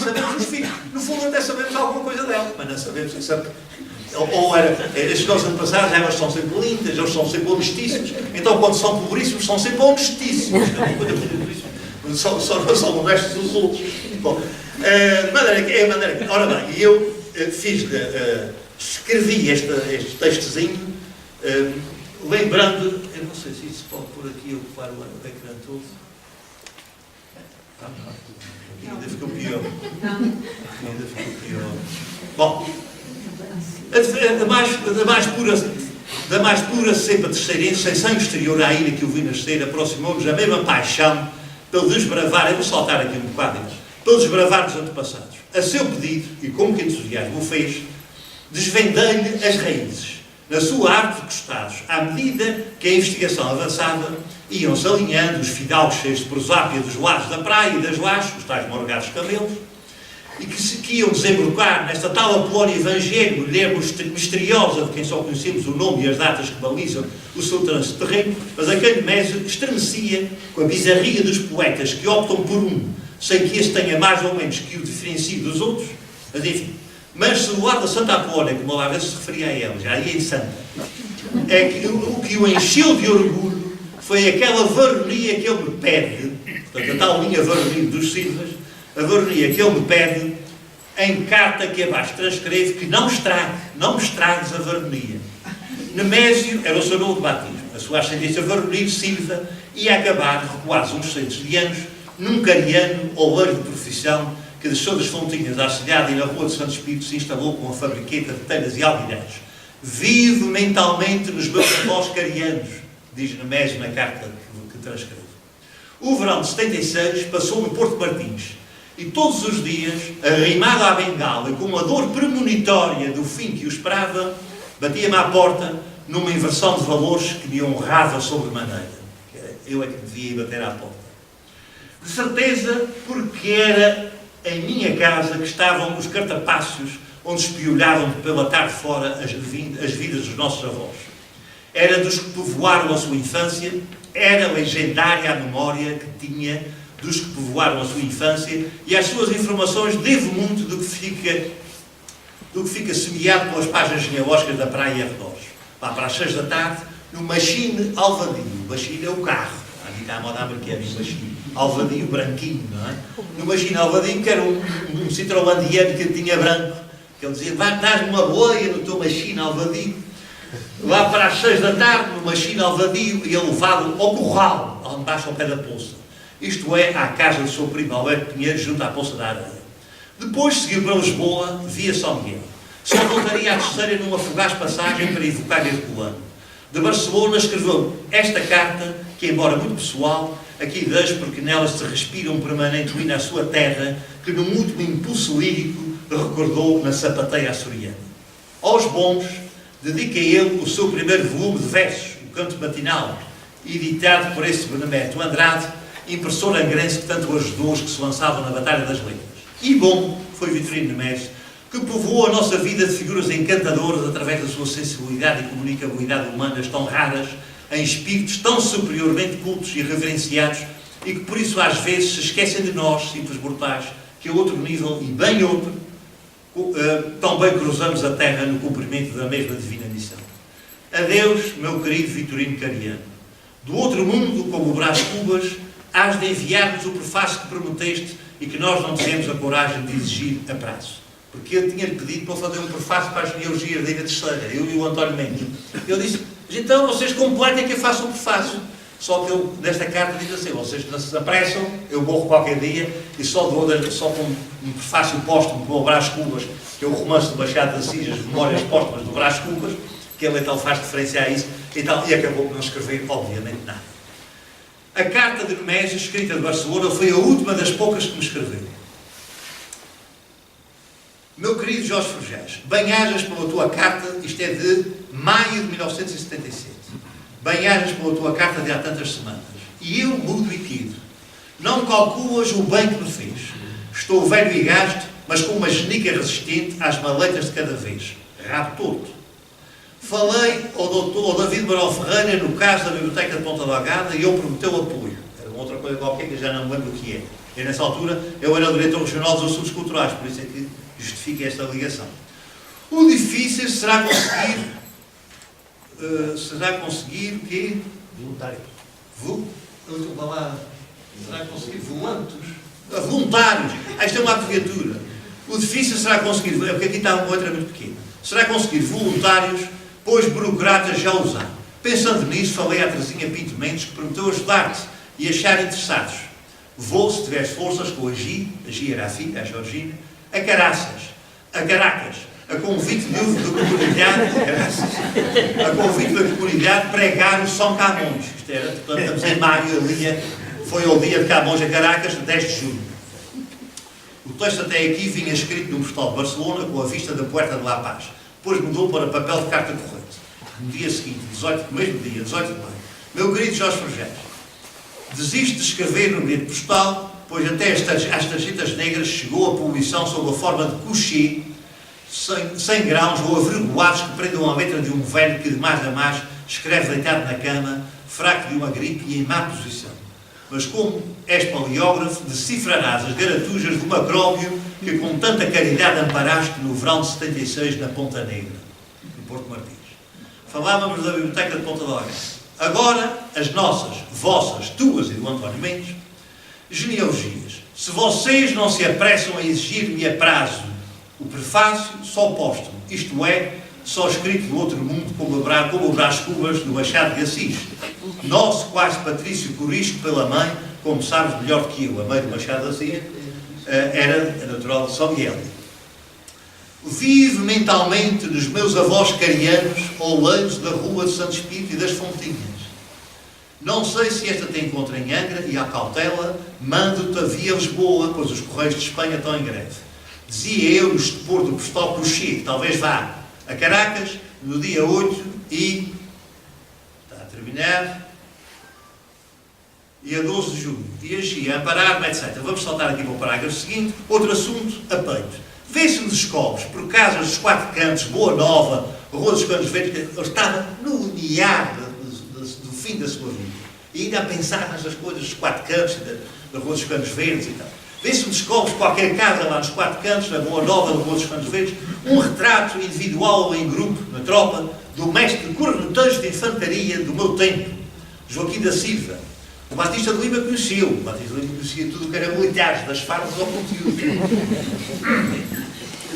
Speaker 4: sabemos os filhos. No fundo, até sabemos alguma coisa dela, mas não sabemos exatamente. Estes nossos antepassados, elas são sempre lindas, eles são sempre honestíssimos. Então, quando são pobríssimos, são sempre honestíssimos. Só não são honestos os outros. Bom, de maneira que, ora bem, eu escrevi este textozinho, lembrando, eu não sei se isso pode por aqui ocupar o ecrã todo. Ainda ficou pior. Bom, da mais pura cepa terceirense, sem sangue exterior à ilha que o vi nascer, aproximou-nos a mesma paixão pelo desbravar, eu vou saltar aqui um bocado, pelo desbravar dos antepassados. A seu pedido, e com que entusiasmo o fez, desvendei-lhe as raízes, na sua arte de costados, à medida que a investigação avançava, iam-se alinhando os fidalgos cheios de prosápia dos lados da praia e das lajes, os tais morgados camelos, e que iam desembrocar nesta tal Polónia Evangelho, mulher misteriosa de quem só conhecemos o nome e as datas que balizam o seu trânsito terreno, mas a quem Nemésio estremecia com a bizarria dos poetas que optam por um, sem que este tenha mais ou menos que o diferencie dos outros. Mas enfim, mas se do lado da Santa Apolónia, como lá vez se referia a ela, já ia em Santa, é que o que o encheu de orgulho foi aquela varonia que ele me pede, portanto a tal linha varonil dos Silvas, a varonia que ele me pede, em carta que abaixo transcreve que não estragues a varonia. Nemésio era o seu nome de batismo, a sua ascendência varonil, Silva, ia acabar, recuados uns centos de anos, num cariano ou leiro de profissão que deixou das Fontinhas da Arcelhada e na Rua de Santo Espírito se instalou com a fabriqueta de telhas e almirães. Vivo mentalmente nos meus avós carianos, diz Nemésio na carta que transcreve. O verão de 76 passou no Porto Martins, e todos os dias, arrimado à bengala e com uma dor premonitória do fim que o esperava, batia-me à porta numa inversão de valores que me honrava sobremaneira. Eu é que devia ir bater à porta. De certeza, porque era em minha casa que estavam os cartapacios onde espiolhavam pela tarde fora as vidas dos nossos avós. Era dos que povoaram a sua infância, era legendária a memória que tinha dos que povoaram a sua infância, e às suas informações devo muito do que fica semeado pelas páginas genealógicas da praia e arredores. Lá para as 6 da tarde, no Machine Alvadio. O Machine é o carro. Aqui está a moda americana, o Machine. Alvadio branquinho, não é? No Machine Alvadio, que era um Citroën Diane que tinha branco, que ele dizia, vai dar-me uma boia no teu Machine Alvadio. Lá para as 6 da tarde, no Machine Alvadio, e ele levado ao curral, embaixo ao pé da poça. Isto é, à casa do seu primo Alberto Pinheiro, junto à Poça da Areia. Depois seguiu para Lisboa, via São Miguel. Só voltaria à terceira numa fugaz passagem para evocar Herculano. De Barcelona escreveu esta carta, que, embora muito pessoal, aqui deixo porque nela se respira um permanente hino à sua terra, que num último impulso lírico recordou na sapateia açoriana. Aos bons, dedica ele o seu primeiro volume de versos, o Canto Matinal, editado por esse Benemérito Andrade, impressor angrense que tanto ajudou os que se lançavam na Batalha das Letras. E bom foi Vitorino Nemésio, que povoou a nossa vida de figuras encantadoras através da sua sensibilidade e comunicabilidade humanas tão raras, em espíritos tão superiormente cultos e reverenciados, e que por isso às vezes se esquecem de nós, simples mortais, que a outro nível, e bem outro, tão bem cruzamos a terra no cumprimento da mesma divina missão. Adeus, meu querido Vitorino Cariano. Do outro mundo, como o Brás Cubas, hás de enviar-nos o prefácio que prometeste e que nós não tivemos a coragem de exigir a prazo. Porque eu tinha-lhe pedido para fazer um prefácio para as genealogias da Ilha Terceira, eu e o António Mendes. Eu disse, então vocês completem que eu faça um prefácio. Só que eu, nesta carta, diz assim, vocês não se apressam, eu morro qualquer dia, e só com um prefácio póstumo com o Brás Cubas, que é o romance do Machado de Assis, as Memórias Póstumas do Brás Cubas, que ele então faz referência a isso, e acabou por não escrever, obviamente, nada. A carta de Nemésio, escrita de Barcelona, foi a última das poucas que me escreveu. Meu querido Jorge Forjás, bem-ajas pela tua carta, isto é de maio de 1977. Bem-ajas pela tua carta de há tantas semanas. E eu mudo e tiro. Não calculas o bem que me fez. Estou velho e gasto, mas com uma genica resistente às maleitas de cada vez. Rabo torto. Falei ao David Barão Ferreira no caso da Biblioteca de Ponta Delgada e ele prometeu apoio. Era uma outra coisa qualquer que eu já não me lembro o que é. E nessa altura eu era o diretor regional dos assuntos culturais, por isso é que justifica esta ligação. O difícil será conseguir o quê?
Speaker 2: Voluntário.
Speaker 4: Será conseguir volantes? Voluntários. Isto é uma abreviatura. O difícil será conseguir, porque aqui está uma letra muito pequena. Será conseguir voluntários, pois burocratas já os há. Pensando nisso, falei à Teresinha Pinto Mendes, que prometeu ajudar-te e achar interessados. Vou, se tiveres forças, com a Gi era a filha, a Georgina, a Caracas, a convite da comunidade, pregar o São Camões. Isto era, portanto, estamos em maio, foi o dia de Camões a Caracas, 10 de junho. O texto até aqui vinha escrito num postal de Barcelona com a vista da Puerta de La Paz. Depois mudou para papel de carta corrente. No dia seguinte, mesmo dia, 18 de maio. Meu querido Jorge Forjás, desisto de escrever no bilhete postal, pois até às tarjetas negras chegou a poluição sob a forma de couchê, 100 graus ou avergoados que prendam a letra de um velho que de mais a mais escreve deitado na cama, fraco de uma gripe e em má posição. Mas como és paleógrafo, decifrarás as garatujas do macróbio que com tanta caridade amparaste no verão de 76 na Ponta Negra, no Porto Martins. Falávamos da Biblioteca de Ponta Delgada. Agora, as nossas, vossas, tuas e do António Mendes, genealogias. Se vocês não se apressam a exigir-me a prazo o prefácio, só póstumo, isto é, só escrito do outro mundo, como o Brás Cubas do Machado de Assis. Nosso quase Patrício Corisco pela mãe, como sabes melhor do que eu, a mãe do Machado de Assis, era natural de São Miguel. Vive mentalmente nos meus avós carianos, oleiros da Rua de Santo Espírito e das Fontinhas. Não sei se esta te encontra em Angra e, à cautela, mando-te a via Lisboa, pois os Correios de Espanha estão em greve. Dizia eu no estupor do postal Couchê, que talvez vá a Caracas, no dia 8 e... está a terminar... e a 12 de julho. E agia, a amparar-me, etc. Vamos saltar aqui para o parágrafo seguinte. Outro assunto, a peito. Vê-se nos escolos, por casas dos quatro cantos, Boa Nova, Rua dos Canos Verdes, ele estava no limiar do fim da sua vida. E ainda a pensar nessas coisas dos quatro cantos, da Rua dos Canos Verdes e tal. Vê-se nos escolos, qualquer casa lá nos quatro cantos, na Boa Nova, na Rua dos Canos Verdes, um retrato individual ou em grupo, na tropa, do mestre cornetejo de infantaria do meu tempo, Joaquim da Silva. O Batista de Lima conheceu. O Batista de Lima conhecia tudo o que era militares, das fardas ao conteúdo.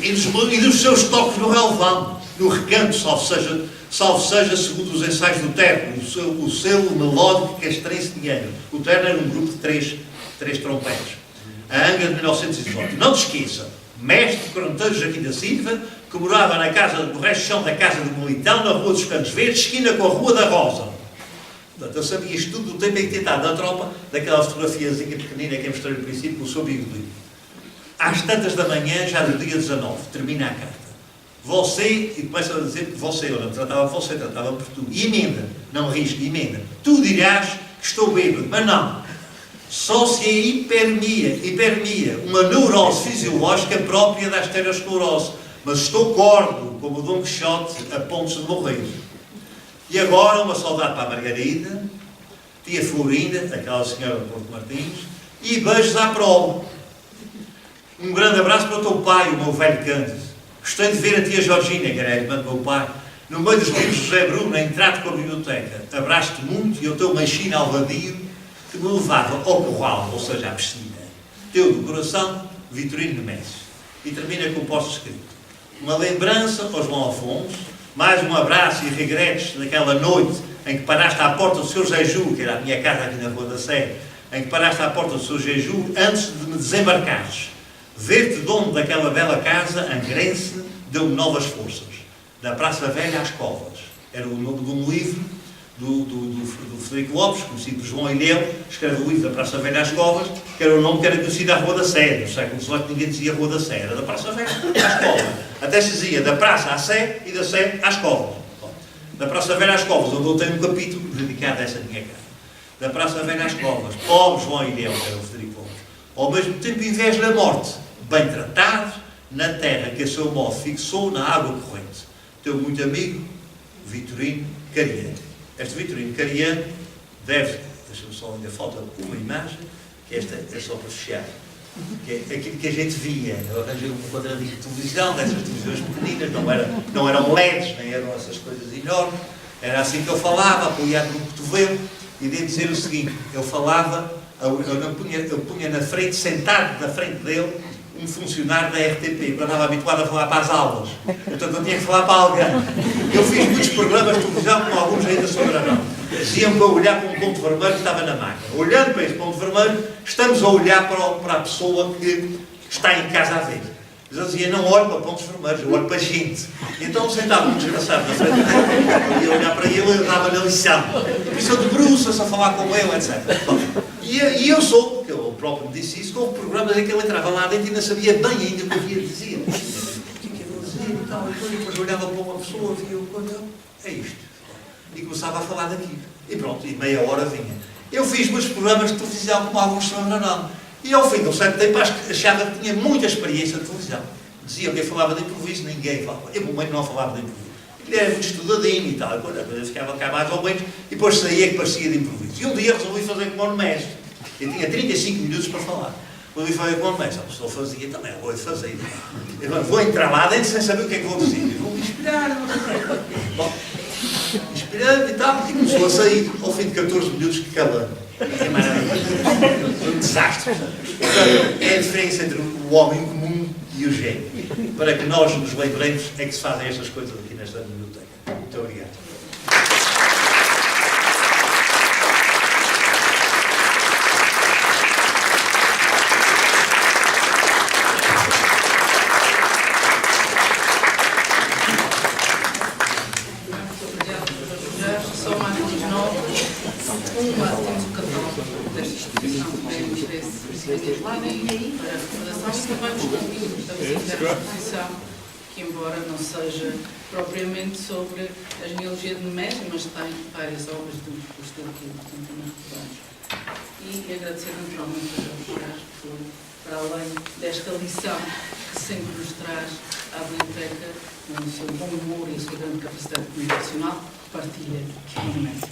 Speaker 4: E dos seus toques no relevão, no recanto, salvo seja segundo os ensaios do Terno, o selo melódico castrense de Angra. O Terno era um grupo de três trompetes. A Angra de 1918. Não te esqueça, mestre Coranteiros aqui da Silva, que morava na casa, no resto do chão da casa do Militão, na Rua dos Cantos Verdes, esquina com a Rua da Rosa. Portanto, eu sabia isto tudo do tempo em que tinha estado na tropa, daquela fotografiazinha pequenina que eu mostrei no princípio, com o seu bigodinho. Às tantas da manhã, já do dia 19, termina a carta. Você, e começa a dizer que você, eu não tratava você, tratava por tu. E emenda, não risco, emenda. Tu dirás que estou bêbado, mas não. Só se é hipermia, uma neurose fisiológica própria da arteriosclerose. Mas estou gordo, como o Dom Quixote, a pontos de morrer. E agora, uma saudade para a Margarida, tia Florinda, aquela senhora de Porto Martins, e beijos à prole. Um grande abraço para o teu pai, o meu velho Cândido. Gostei de ver a tia Georgina, que era a irmã do meu pai, no meio dos livros de José Bruno, a entrar com a biblioteca. Abraço-te muito e o teu machina alvadio que me levava ao curral, ou seja, à piscina. Teu do coração, Vitorino de Messi. E termina com o posto escrito. Uma lembrança ao João Afonso, mais um abraço e regretes daquela noite em que paraste à porta do Sr. Jeju, que era a minha casa aqui na Rua da Sé, em que paraste à porta do Sr. Jeju antes de me desembarcares. Ver-te dono daquela bela casa, angrense, deu-me novas forças. Da Praça Velha às Covas. Era o nome de um livro do Frederico Lopes, conhecido por João Ilhéu, escreve o livro da Praça Velha às Covas, que era o nome que era conhecido à Rua da Sé. No século XVIII ninguém dizia Rua da Sé, era da Praça Velha às Covas. Até se dizia da Praça à Sé e da Sé às Covas. Da Praça Velha às Covas, onde eu tenho um capítulo dedicado a essa minha casa. Da Praça Velha às Covas, pobre João Ilhéu, que era o Frederico Lopes. Ao mesmo tempo inveja da morte, bem tratado, na terra que a seu modo fixou na água corrente. Teu muito amigo, Vitorino Cariano. Este Vitorino Cariano deve, deixa-me só, ainda falta uma imagem, que esta é só para fechar, que é aquilo que a gente via. Eu arranjei um quadradinho de televisão, dessas televisões pequeninas, não eram LEDs, nem eram essas coisas enormes, era assim que eu falava, apoiado no cotovelo, e devo dizer o seguinte, eu falava, eu punha na frente, sentado na frente dele, um funcionário da RTP, eu estava habituado a falar para as aulas, portanto eu tinha que falar para alguém. Eu fiz muitos programas de televisão, com alguns ainda sobreviveram. Diziam-me para olhar para um ponto vermelho que estava na máquina. Olhando para esse ponto vermelho, estamos a olhar para a pessoa que está em casa a ver. Mas eu dizia, não olho para pontos vermelhos, eu olho para gente. E então sentava um desgraçado na frente dele, eu ia olhar para ele e eu dava-lhe a lição. Por isso eu debruço-se a falar com ele, etc. E eu soube, porque ele próprio me disse isso, que houve programas em que ele entrava lá dentro e ainda sabia bem ainda o que havia de dizer. O que é que eu vou dizer e tal. E depois olhava para uma pessoa, via o quando é isto. E começava a falar daquilo. E pronto, e meia hora vinha. Eu fiz muitos programas de televisão, como alguns são não. E ao fim de um certo tempo achava que tinha muita experiência de televisão. Diziam que eu falava de improviso, ninguém falava. Eu, pelo menos, não falava de improviso. Ele era muito estudadinho e tal, quando a coisa ficava cá mais ou menos, e depois saía que parecia de improviso. E um dia resolvi fazer como o mestre. Eu tinha 35 minutos para falar. Resolvi fazer como o mestre. A pessoa fazia também, eu vou fazer. Eu vou entrar lá dentro sem saber o que é que vou dizer. Eu vou me inspirar, não sei. Bom, inspirando e tal, e começou a sair ao fim de 14 minutos que calando. Foi um desastre. Portanto, é a diferença entre o homem comum e o gênio. Para que nós nos lembremos é que se fazem estas coisas aqui nesta biblioteca. Muito obrigado.
Speaker 1: Só mais uns novos. Uma, temos o catálogo desta instituição que temos desse lado para a recordação e também os convidos que estamos a ter à exposição, que embora não seja propriamente sobre a genealogia de Nemésio, mas tem várias obras do Estado que também recordamos. E agradecer naturalmente a Jorge Ferraz por, para além desta lição que sempre nos traz à biblioteca, com o seu bom humor e a sua grande capacidade comunicacional, partilha, que é imenso.